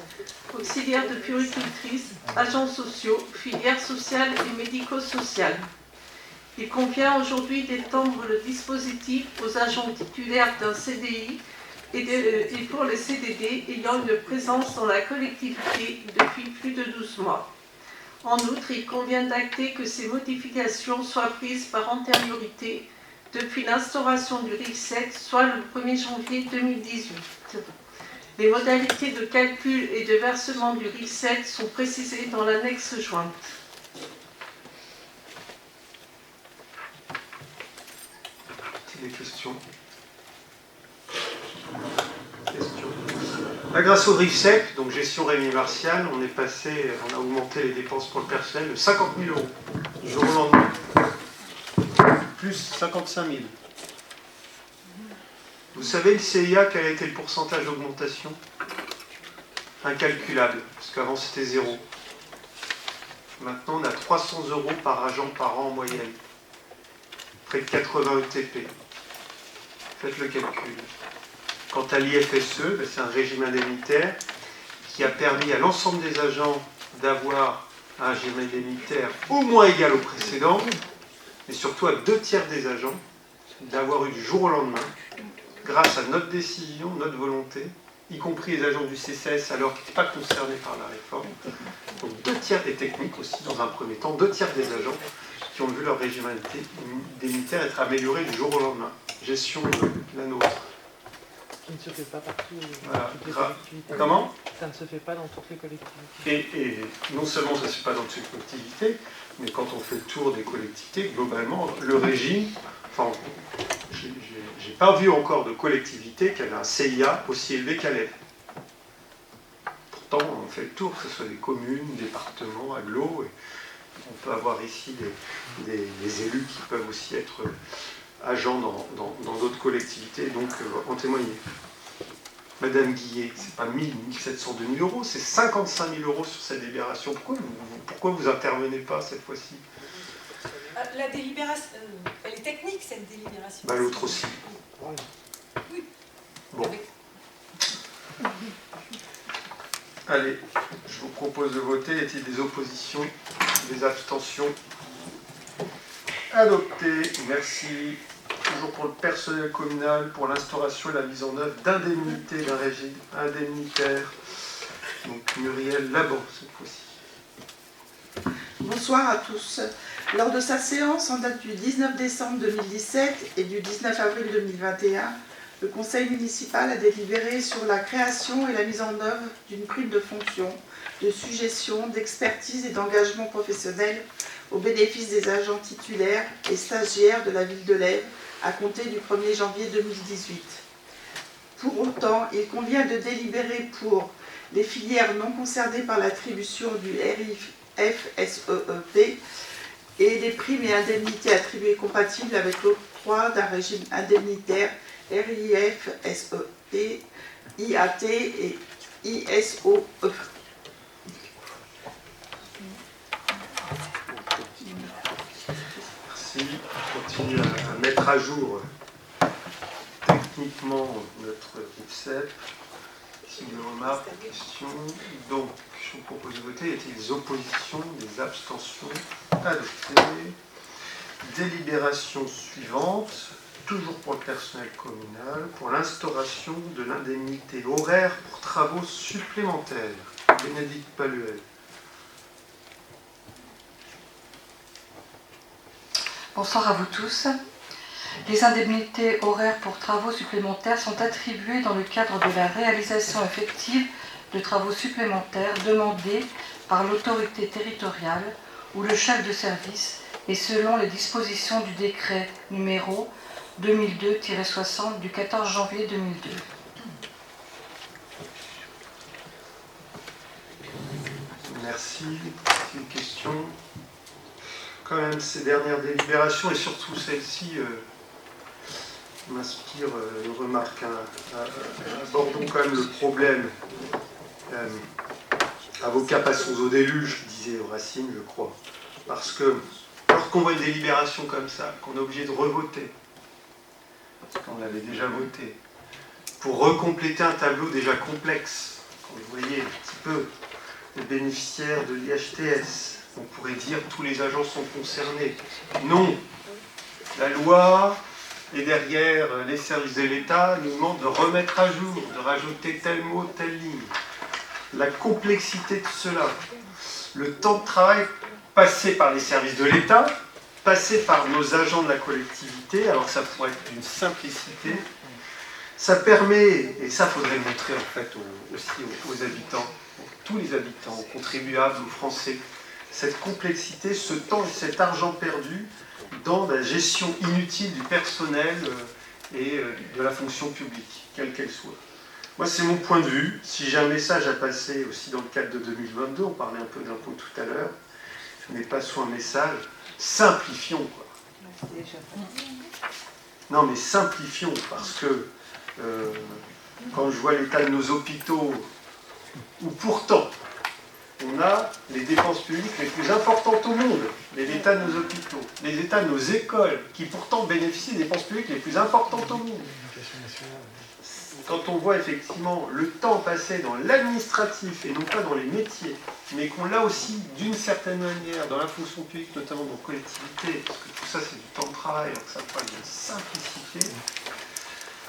auxiliaires de puéricultrice, agents sociaux, filière sociale et médico-sociale. Il convient aujourd'hui d'étendre le dispositif aux agents titulaires d'un CDI et pour les CDD ayant une présence dans la collectivité depuis plus de 12 mois. En outre, il convient d'acter que ces modifications soient prises par antériorité depuis l'instauration du RIFSEP, soit le 1er janvier 2018. Les modalités de calcul et de versement du RIFSEP sont précisées dans l'annexe jointe. Des questions? Grâce au RIFSEP, donc gestion Rémi Martial, on a augmenté les dépenses pour le personnel de 50 000 euros du jour au lendemain. Plus 55 000. Vous savez le CIA, quel a été le pourcentage d'augmentation? Incalculable, parce qu'avant c'était 0. Maintenant on a 300 euros par agent par an en moyenne. Près de 80 ETP. Faites le calcul. Quant à l'IFSE, c'est un régime indemnitaire qui a permis à l'ensemble des agents d'avoir un régime indemnitaire au moins égal au précédent, mais surtout à 2/3 des agents d'avoir eu du jour au lendemain, grâce à notre décision, notre volonté, y compris les agents du CCAS alors qu'ils n'étaient pas concernés par la réforme. Donc 2/3 des techniques aussi dans un premier temps, 2/3 des agents qui ont vu leur régime indemnitaire être amélioré du jour au lendemain. Gestion de la nôtre. Ça ne se fait pas partout. Voilà. Comment? Ça ne se fait pas dans toutes les collectivités. Et non seulement ça ne se fait pas dans toutes les collectivités, mais quand on fait le tour des collectivités, globalement, le régime, enfin, j'ai pas vu encore de collectivité qui avait un CIA aussi élevé qu'à Lèves. Pourtant, on fait le tour, que ce soit des communes, départements, agglos, et on peut avoir ici des élus qui peuvent aussi être agents dans d'autres collectivités, et donc en témoigner. Madame Guillet, c'est pas 1000, 1700, 2000 euros, c'est 55 000 euros sur cette délibération. Pourquoi vous intervenez pas cette fois-ci? La délibération, elle est technique cette délibération. Bah, l'autre aussi. Oui. Bon. Allez, je vous propose de voter. Y a-t-il des oppositions, des abstentions? Adopté. Merci. Toujours pour le personnel communal, pour l'instauration et la mise en œuvre d'indemnités d'un régime indemnitaire. Donc Muriel Laban, cette fois-ci. Bonsoir à tous. Lors de sa séance en date du 19 décembre 2017 et du 19 avril 2021, le conseil municipal a délibéré sur la création et la mise en œuvre d'une prime de fonction, de suggestion, d'expertise et d'engagement professionnel au bénéfice des agents titulaires et stagiaires de la ville de Lèves à compter du 1er janvier 2018. Pour autant, il convient de délibérer pour les filières non concernées par l'attribution du RIFSEEP et les primes et indemnités attribuées compatibles avec l'octroi d'un régime indemnitaire RIFSEEP, IAT et ISOE. Merci. On continue à mettre à jour techniquement notre IFSEP. Si vous avez remarques, questions. Donc, je vous propose de voter. Y a-t-il des oppositions, des abstentions? Adopté. Délibération suivante, toujours pour le personnel communal, pour l'instauration de l'indemnité horaire pour travaux supplémentaires. Bénédicte Paluel. Bonsoir à vous tous. Les indemnités horaires pour travaux supplémentaires sont attribuées dans le cadre de la réalisation effective de travaux supplémentaires demandés par l'autorité territoriale ou le chef de service et selon les dispositions du décret numéro 2002-60 du 14 janvier 2002. Merci. Une question. Quand même, ces dernières délibérations, et surtout celle-ci, m'inspirent une remarque. Abordons quand même le problème. Avocat passons au déluge, disait Racine, je crois. Parce que lorsqu'on voit une délibération comme ça, qu'on est obligé de revoter, parce qu'on avait déjà voté, pour recompléter un tableau déjà complexe, quand vous voyez un petit peu les bénéficiaires de l'IHTS, on pourrait dire tous les agents sont concernés. Non, la loi et derrière les services de l'État nous demandent de remettre à jour, de rajouter tel mot, telle ligne. La complexité de cela, le temps de travail passé par les services de l'État, passé par nos agents de la collectivité, alors ça pourrait être d'une simplicité, ça permet, et ça faudrait le montrer en fait aussi aux habitants, tous les habitants, aux contribuables, aux Français, cette complexité, ce temps et cet argent perdu dans la gestion inutile du personnel et de la fonction publique, quelle qu'elle soit. Moi, c'est mon point de vue. Si j'ai un message à passer aussi dans le cadre de 2022, on parlait un peu d'impôts tout à l'heure, mais passons un message, simplifions, quoi. Non, mais simplifions, parce que quand je vois l'état de nos hôpitaux, où pourtant, on a les dépenses publiques les plus importantes au monde, l'état de nos hôpitaux, les états de nos écoles, qui pourtant bénéficient des dépenses publiques les plus importantes au monde. Quand on voit effectivement le temps passé dans l'administratif et non pas dans les métiers, mais qu'on l'a aussi d'une certaine manière dans la fonction publique, notamment dans les collectivités, parce que tout ça c'est du temps de travail, donc ça parle de simplicité,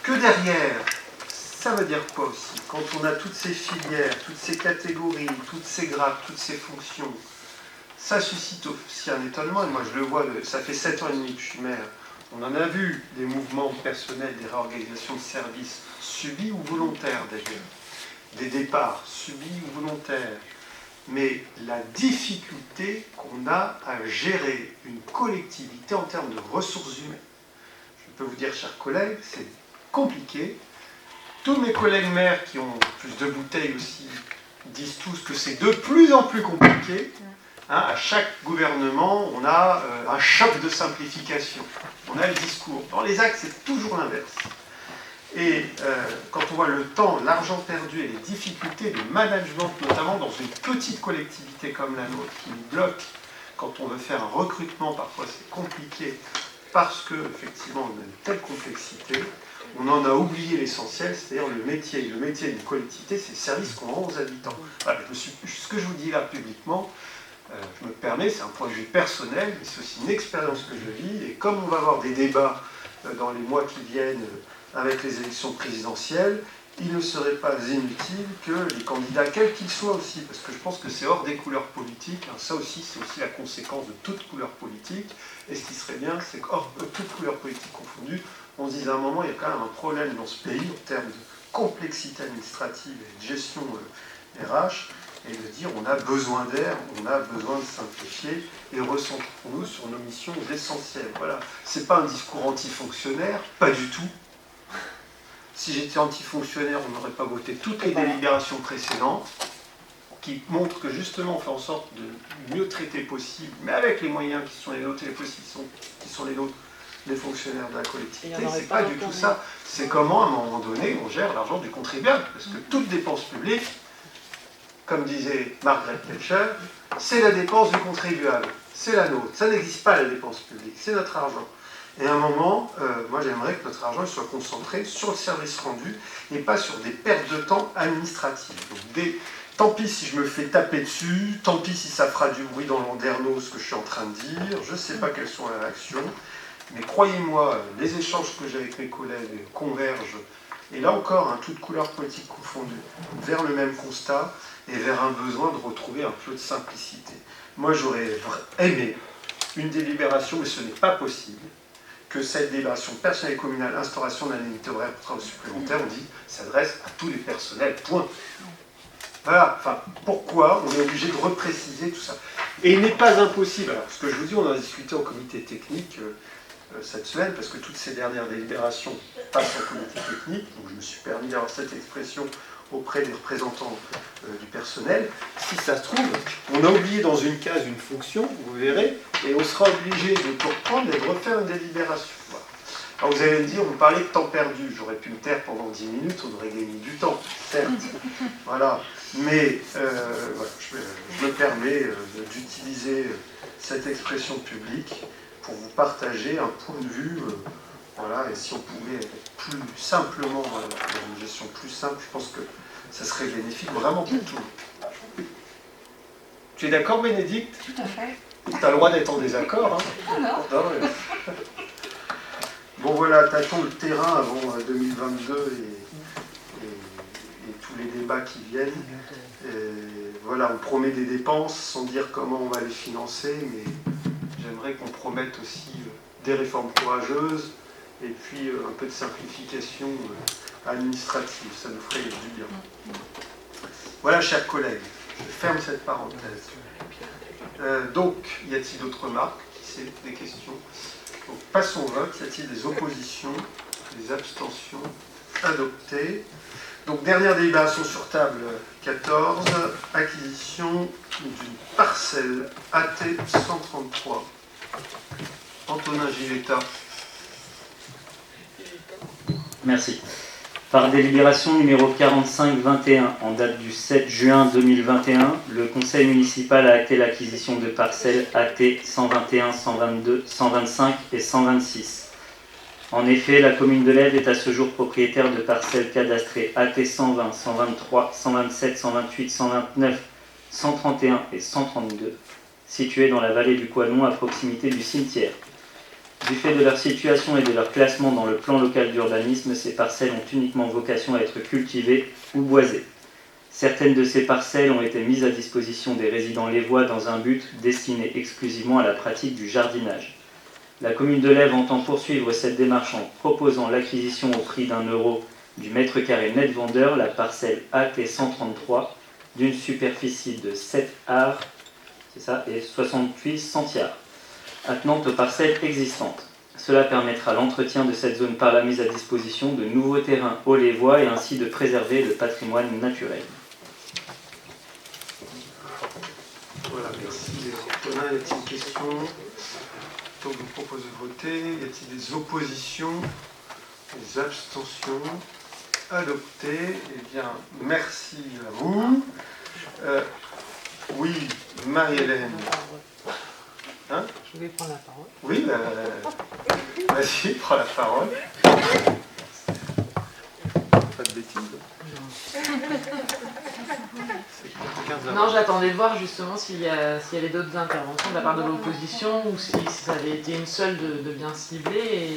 que derrière, ça veut dire quoi aussi? Quand on a toutes ces filières, toutes ces catégories, toutes ces grades, toutes ces fonctions, ça suscite aussi un étonnement, et moi je le vois, ça fait 7 ans et demi que je suis maire, on en a vu des mouvements personnels, des réorganisations de services, subis ou volontaires d'ailleurs, des départs subis ou volontaires, mais la difficulté qu'on a à gérer une collectivité en termes de ressources humaines. Je peux vous dire, chers collègues, c'est compliqué. Tous mes collègues maires qui ont plus de bouteilles aussi disent tous que c'est de plus en plus compliqué. Hein, à chaque gouvernement, on a un choc de simplification. On a le discours. Dans les actes, c'est toujours l'inverse. Et quand on voit le temps, l'argent perdu et les difficultés de management, notamment dans une petite collectivité comme la nôtre, qui nous bloque quand on veut faire un recrutement, parfois c'est compliqué, parce que effectivement on a une telle complexité, on en a oublié l'essentiel, c'est-à-dire le métier. Le métier d'une collectivité, c'est le service qu'on rend aux habitants. Voilà, ce que je vous dis là publiquement, je me permets, c'est un point de vue personnel, mais c'est aussi une expérience que je vis, et comme on va avoir des débats dans les mois qui viennent avec les élections présidentielles, il ne serait pas inutile que les candidats, quels qu'ils soient aussi, parce que je pense que c'est hors des couleurs politiques, hein, ça aussi c'est aussi la conséquence de toute couleur politique, et ce qui serait bien, c'est qu'hors de toute couleur politique confondue, on se dise à un moment, il y a quand même un problème dans ce pays en termes de complexité administrative et de gestion RH, et de dire on a besoin d'air, on a besoin de simplifier, et recentrons-nous sur nos missions essentielles. Voilà, c'est pas un discours anti-fonctionnaire, pas du tout. si j'étais anti-fonctionnaire, on n'aurait pas voté toutes les délibérations précédentes, qui montrent que justement on fait en sorte de mieux traiter possible, mais avec les moyens qui sont les nôtres et les possibles qui sont les nôtres, les fonctionnaires de la collectivité. C'est pas du tout ça. C'est comment, à un moment donné, on gère l'argent du contribuable. Parce que toute dépense publique, comme disait Margaret Thatcher, c'est la dépense du contribuable. C'est la nôtre. Ça n'existe pas, la dépense publique. C'est notre argent. Et à un moment, moi j'aimerais que notre argent soit concentré sur le service rendu et pas sur des pertes de temps administratives. Donc tant pis si je me fais taper dessus, tant pis si ça fera du bruit dans Landerneau, ce que je suis en train de dire, je ne sais pas quelles sont les réactions, mais croyez-moi, les échanges que j'ai avec mes collègues convergent, et là encore, toutes couleurs politiques confondues, vers le même constat et vers un besoin de retrouver un peu de simplicité. Moi j'aurais aimé une délibération, mais ce n'est pas possible, que cette délibération personnelle et communale, instauration d'un indemnité horaire pour travail supplémentaire, on dit, s'adresse à tous les personnels, point. Voilà, enfin, pourquoi on est obligé de repréciser tout ça? Et il n'est pas impossible, alors ce que je vous dis, on en a discuté au comité technique cette semaine, parce que toutes ces dernières délibérations passent au comité technique, donc je me suis permis d'avoir cette expression auprès des représentants du personnel. Si ça se trouve, on a oublié dans une case une fonction, vous verrez, et on sera obligé de tout reprendre et de refaire une délibération. Voilà. Alors vous allez me dire, on parlait de temps perdu, j'aurais pu me taire pendant 10 minutes, on aurait gagné du temps, certes. Voilà. Mais voilà, je me permets d'utiliser cette expression publique pour vous partager un point de vue, voilà, et si on pouvait être plus simplement, une gestion plus simple, je pense que ça serait bénéfique vraiment pour tout le monde. Tu es d'accord, Bénédicte? Tout à fait. Tu as le droit d'être en désaccord. Hein. Non. Bon voilà, tâtons le terrain avant 2022 et tous les débats qui viennent. Voilà, on promet des dépenses sans dire comment on va les financer, mais j'aimerais qu'on promette aussi des réformes courageuses et puis un peu de simplification administrative, ça nous ferait du bien. Voilà, chers collègues, je ferme cette parenthèse. Donc, y a-t-il d'autres remarques? Des questions? Donc, passons au vote. Y a-t-il des oppositions? Des abstentions? Adoptées. Donc, dernière délibération sur table 14, acquisition d'une parcelle AT 133. Antonin Giletta. Merci. Par délibération numéro 45-21, en date du 7 juin 2021, le Conseil municipal a acté l'acquisition de parcelles AT 121, 122, 125 et 126. En effet, la commune de Lèves est à ce jour propriétaire de parcelles cadastrées AT 120, 123, 127, 128, 129, 131 et 132, situées dans la vallée du Couesnon à proximité du cimetière. Du fait de leur situation et de leur classement dans le plan local d'urbanisme, ces parcelles ont uniquement vocation à être cultivées ou boisées. Certaines de ces parcelles ont été mises à disposition des résidents lévois dans un but destiné exclusivement à la pratique du jardinage. La commune de Lèves entend poursuivre cette démarche en proposant l'acquisition au prix d'€1 du mètre carré net vendeur, la parcelle AT 133, d'une superficie de 7 arts, c'est ça, et 68 centiares, attenante aux parcelles existantes. Cela permettra l'entretien de cette zone par la mise à disposition de nouveaux terrains aux lévois et ainsi de préserver le patrimoine naturel. Voilà, merci. Antonin, y a-t-il une question? Donc, je vous propose de voter. Y a-t-il des oppositions? Des abstentions? Adopté. Eh bien, merci à vous. Oui, Marie-Hélène. Hein? Je voulais prendre la parole. Oui, vas-y, prends la parole. Pas de bêtises. Non, j'attendais de voir justement s'il y avait d'autres interventions de la part de l'opposition ou si ça avait été une seule de bien ciblée. Et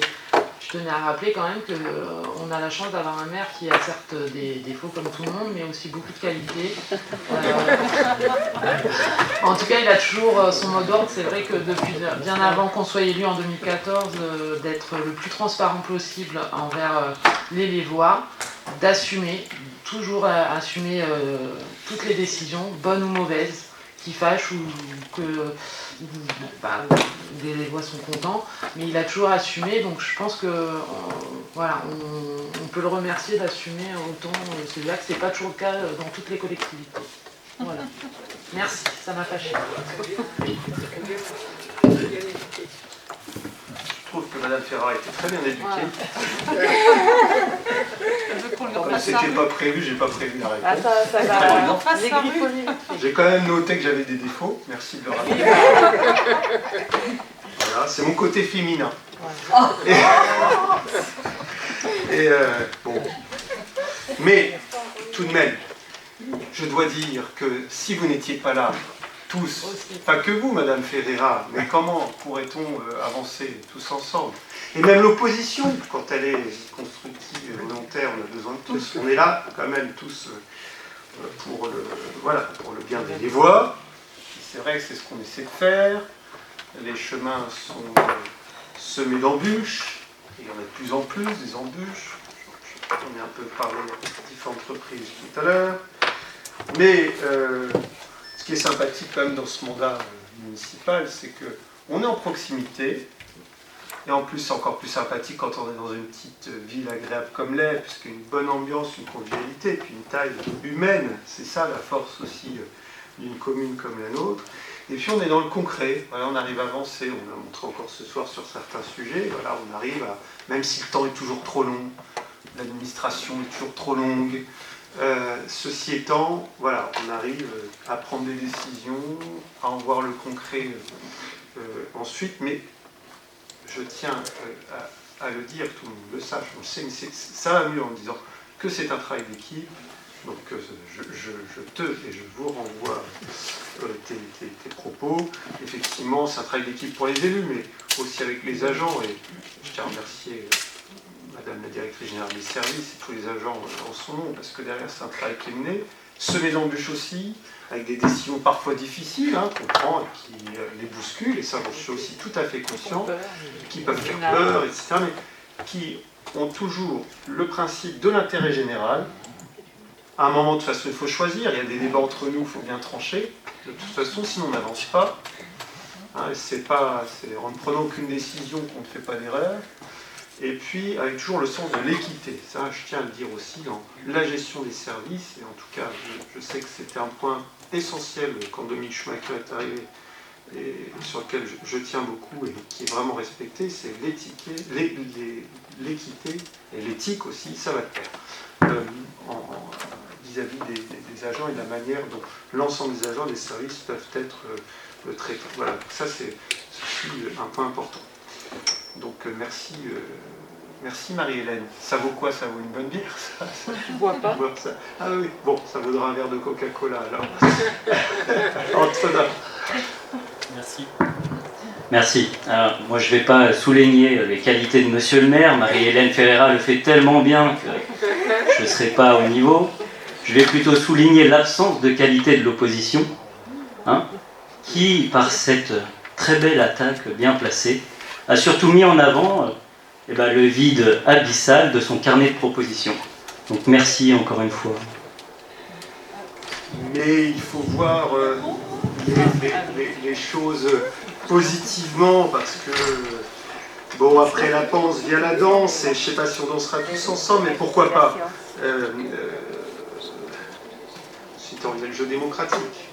je tenais à rappeler quand même qu'on a la chance d'avoir un maire qui a certes des défauts comme tout le monde, mais aussi beaucoup de qualités. En tout cas, il a toujours son mot d'ordre. C'est vrai que depuis bien avant qu'on soit élu en 2014, d'être le plus transparent possible envers les Lévois, d'assumer, toujours assumer toutes les décisions, bonnes ou mauvaises, qui fâchent ou des Lévois sont contents, mais il a toujours assumé, donc je pense que voilà, on peut le remercier d'assumer autant. C'est là que c'est pas toujours le cas dans toutes les collectivités. Voilà. Merci, ça m'a fâché. Je trouve que Madame Ferrara était très bien éduquée. C'était pas prévu, j'ai pas prévu la réponse. J'ai quand même noté que j'avais des défauts, merci de le rappeler. Voilà, c'est mon côté féminin. Bon. Mais tout de même, je dois dire que si vous n'étiez pas là, tous, pas que vous, Madame Ferreira, mais comment pourrait-on avancer tous ensemble? Et même l'opposition, quand elle est constructive et volontaire, on a besoin de tous. On est là quand même tous pour le bien des Lévois. C'est vrai que c'est ce qu'on essaie de faire. Les chemins sont semés d'embûches. Il y en a de plus en plus, des embûches. On a un peu parlé de différentes reprises tout à l'heure. Mais ce qui est sympathique quand même dans ce mandat municipal, c'est qu'on est en proximité. Et en plus, c'est encore plus sympathique quand on est dans une petite ville agréable comme l'est, puisqu'il y a une bonne ambiance, une convivialité, puis une taille humaine. C'est ça la force aussi d'une commune comme la nôtre. Et puis on est dans le concret. Voilà, on arrive à avancer. On a montré encore ce soir sur certains sujets. Voilà, on arrive à, même si le temps est toujours trop long, l'administration est toujours trop longue. Ceci étant, voilà, on arrive à prendre des décisions, à en voir le concret ensuite, mais je tiens à le dire, tout le monde le sache, on le sait, mais ça va mieux en disant que c'est un travail d'équipe. Donc je te et je vous renvoie tes propos. Effectivement, c'est un travail d'équipe pour les élus, mais aussi avec les agents. Et je tiens à remercier Madame la directrice générale des services et tous les agents en son nom, parce que derrière, c'est un travail qui est mené. Semé d'embûches aussi, avec des décisions parfois difficiles, qu'on prend et qui les bousculent, et ça, je suis aussi tout à fait conscient, qui peuvent faire peur, etc., mais qui ont toujours le principe de l'intérêt général. À un moment, de toute façon, il faut choisir, il y a des débats entre nous, il faut bien trancher. De toute façon, sinon on n'avance pas. C'est en ne prenant aucune décision qu'on ne fait pas d'erreur. Et puis, avec toujours le sens de l'équité. Ça, je tiens à le dire aussi dans la gestion des services. Et en tout cas, je sais que c'était un point essentiel quand Dominique Schumacher est arrivé, et sur lequel je tiens beaucoup et qui est vraiment respecté, c'est l'équité et l'éthique aussi, ça va de pair. Vis-à-vis des agents et de la manière dont l'ensemble des agents des services peuvent être traités. Voilà, ça c'est un point important. Donc merci, merci Marie-Hélène. Ça vaut quoi? Ça vaut une bonne bière, ça? Tu bois pas? Ça. Ah oui, bon, ça vaudra un verre de Coca-Cola alors. Entre-là. Merci. Merci. Alors, moi, je ne vais pas souligner les qualités de Monsieur le maire. Marie-Hélène Ferreira le fait tellement bien que je ne serai pas au niveau. Je vais plutôt souligner l'absence de qualité de l'opposition, qui, par cette très belle attaque bien placée, a surtout mis en avant le vide abyssal de son carnet de propositions. Donc merci encore une fois. Mais il faut voir les choses positivement, parce que, bon, après la panse vient la danse, et je ne sais pas si on dansera tous ensemble, mais pourquoi pas c'est le jeu démocratique.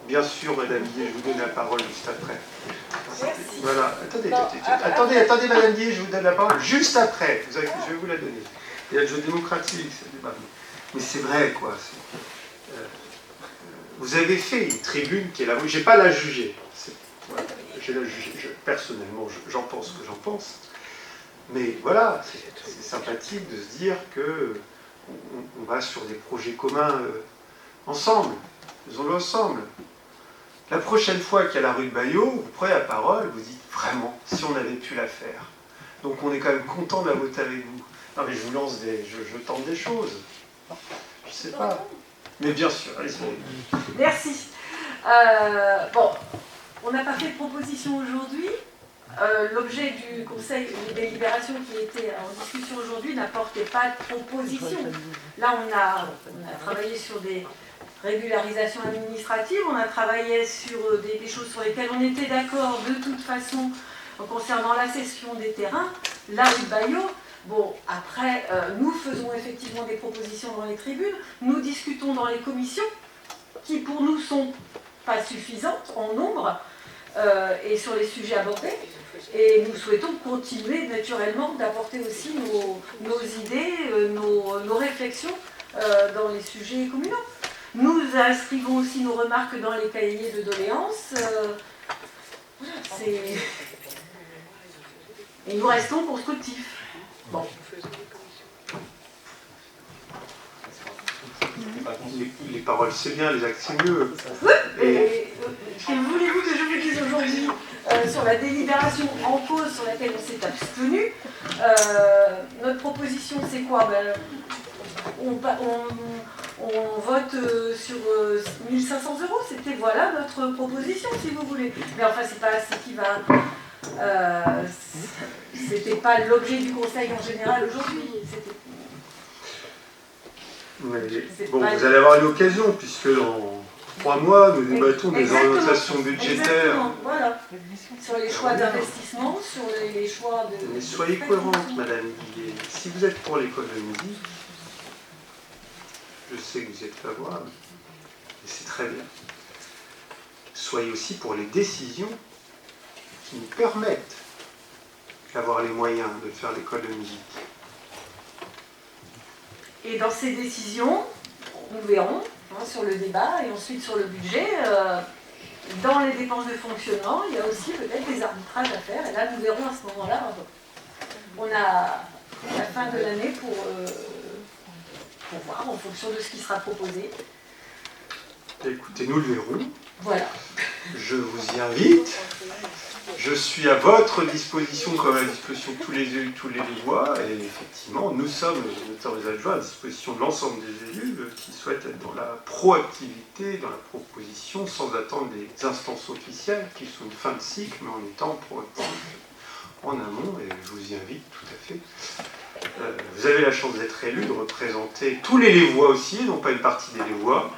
Bien sûr, Madame Guillet, je vous donne la parole juste après. Voilà, attendez, Madame Guillet, je vous donne la parole juste après. Je vais vous la donner. Il y a le jeu démocratique, mais c'est vrai, quoi. Vous avez fait une tribune qui est là. Je n'ai pas la juger. J'ai la juger. Personnellement, j'en pense ce que j'en pense. Mais voilà, c'est sympathique de se dire qu'on va sur des projets communs ensemble. Faisons-le ensemble. La prochaine fois qu'il y a la rue de Bayeux, vous prenez la parole, vous dites vraiment, si on avait pu la faire. Donc on est quand même content de la voter avec vous. Non mais je vous lance je tente des choses. Je sais pas. Mais bien sûr, allez-y. Merci. Bon, on n'a pas fait de proposition aujourd'hui. L'objet du conseil de délibération qui était en discussion aujourd'hui n'apportait pas de proposition. Là, on a travaillé sur des régularisation administrative, on a travaillé sur des choses sur lesquelles on était d'accord de toute façon concernant la cession des terrains, la rue Bayot. Bon, après, nous faisons effectivement des propositions dans les tribunes, nous discutons dans les commissions, qui pour nous sont pas suffisantes en nombre, et sur les sujets abordés. Et nous souhaitons continuer naturellement d'apporter aussi nos idées, nos réflexions dans les sujets communaux. Nous inscrivons aussi nos remarques dans les cahiers de doléances. Et nous restons constructifs. Bon. Les paroles c'est bien, les actes c'est mieux. Oui, et que voulez-vous que je vous dise aujourd'hui sur la délibération en cause sur laquelle on s'est abstenu? Notre proposition c'est quoi? On vote sur 1500 €, c'était voilà notre proposition si vous voulez. Mais enfin c'est pas ce qui va... c'était pas l'objet du conseil en général aujourd'hui. Bon, vous allez avoir une occasion, puisque dans 3 mois, nous débattons des orientations budgétaires. Exactement, voilà. Sur les choix d'investissement, sur les choix de... Mais soyez cohérente, Madame Guillet. Si vous êtes pour l'école de midi, je sais que vous êtes favorable, et c'est très bien. Soyez aussi pour les décisions qui nous permettent d'avoir les moyens de faire l'école de musique. Et dans ces décisions, nous verrons sur le débat et ensuite sur le budget, dans les dépenses de fonctionnement, il y a aussi peut-être des arbitrages à faire. Et là, nous verrons à ce moment-là. On a la fin de l'année pour voir en fonction de ce qui sera proposé. Écoutez, nous le verrons. Voilà. Je vous y invite. Je suis à votre disposition comme à la disposition de tous les élus, tous les voix, et effectivement, nous sommes, les adjoints, à disposition de l'ensemble des élus qui souhaitent être dans la proactivité, dans la proposition, sans attendre des instances officielles qui sont une fin de cycle, mais en étant proactifs en amont, et je vous y invite tout à fait. Vous avez la chance d'être élu, de représenter tous les Lévois aussi, non pas une partie des Lévois,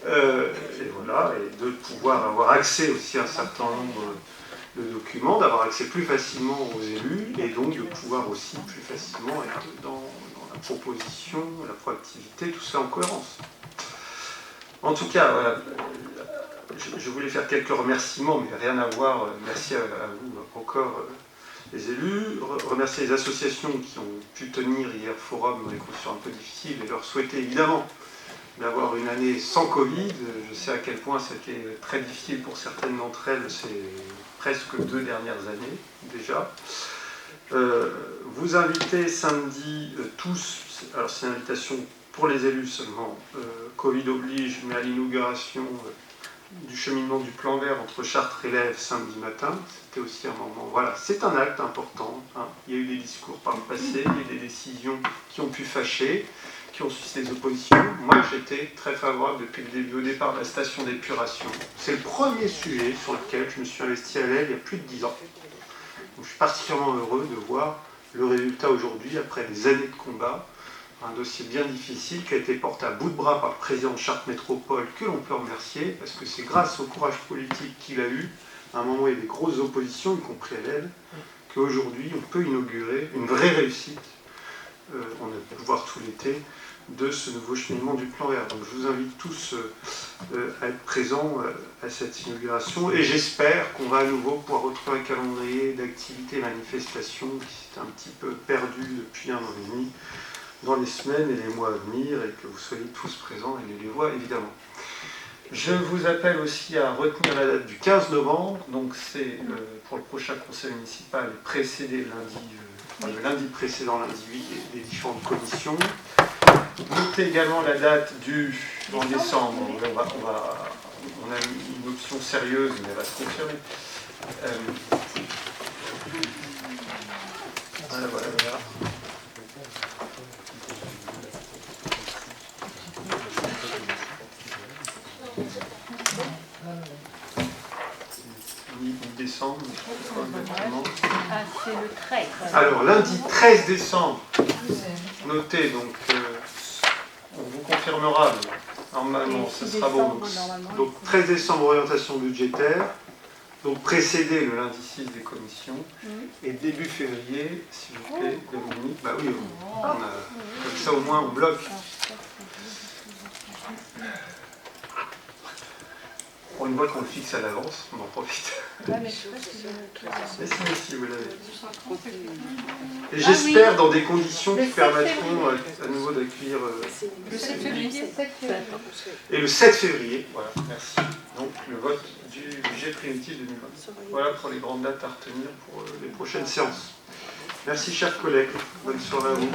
et voilà, et de pouvoir avoir accès aussi à un certain nombre de documents, d'avoir accès plus facilement aux élus, et donc de pouvoir aussi plus facilement être dans la proposition, la proactivité, tout ça en cohérence. En tout cas, voilà, je voulais faire quelques remerciements, mais rien à voir. Merci à vous encore, les élus. Remercier les associations qui ont pu tenir hier forum dans des conditions un peu difficiles et leur souhaiter évidemment d'avoir une année sans Covid. Je sais à quel point c'était très difficile pour certaines d'entre elles ces presque 2 dernières années déjà. Vous invitez samedi tous, alors c'est une invitation pour les élus seulement, Covid oblige, mais à l'inauguration du cheminement du plan vert entre Chartres et Lèves samedi matin. C'était aussi un moment, voilà, c'est un acte important. Hein. Il y a eu des discours par le passé, il y a eu des décisions qui ont pu fâcher, qui ont suscité des oppositions. Moi, j'étais très favorable depuis le début, au départ, de la station d'épuration. C'est le premier sujet sur lequel je me suis investi à l'Aile il y a plus de 10 ans. Donc, je suis particulièrement heureux de voir le résultat aujourd'hui, après des années de combat. Un dossier bien difficile qui a été porté à bout de bras par le président de Chartres Métropole, que l'on peut remercier, parce que c'est grâce au courage politique qu'il a eu, à un moment où il y avait des grosses oppositions, y compris à l'Aile, qu'aujourd'hui on peut inaugurer une vraie réussite, on a pu le voir tout l'été, de ce nouveau cheminement du plan vert. Donc je vous invite tous à être présents à cette inauguration, et j'espère qu'on va à nouveau pouvoir retrouver un calendrier d'activités et manifestations qui s'est un petit peu perdu depuis 1 an et demi, dans les semaines et les mois à venir, et que vous soyez tous présents, et les voix évidemment. Je vous appelle aussi à retenir la date du 15 novembre, donc c'est pour le prochain conseil municipal, précédé le lundi précédent, lundi 8, des différentes commissions. Notez également la date en décembre, on a une option sérieuse, mais elle va se confirmer. Voilà. Mi-décembre, c'est le 13. Alors, lundi 13 décembre, notez donc, on vous confirmera, Normalement, ce sera bon. Donc 13 décembre, orientation budgétaire. Donc précédé le lundi 6 des commissions. Et début février, s'il vous plaît, Dominique. Bah oui, on a, comme ça au moins on bloque. Pour une fois qu'on le fixe à l'avance, on en profite. Mais si, vous l'avez. Et j'espère dans des conditions qui permettront à nouveau d'accueillir... Le 7 février. Et le 7 février, voilà, merci. Donc le vote du budget primitif 2020. Voilà pour les grandes dates à retenir pour les prochaines séances. Merci chers collègues, bonne soirée à vous.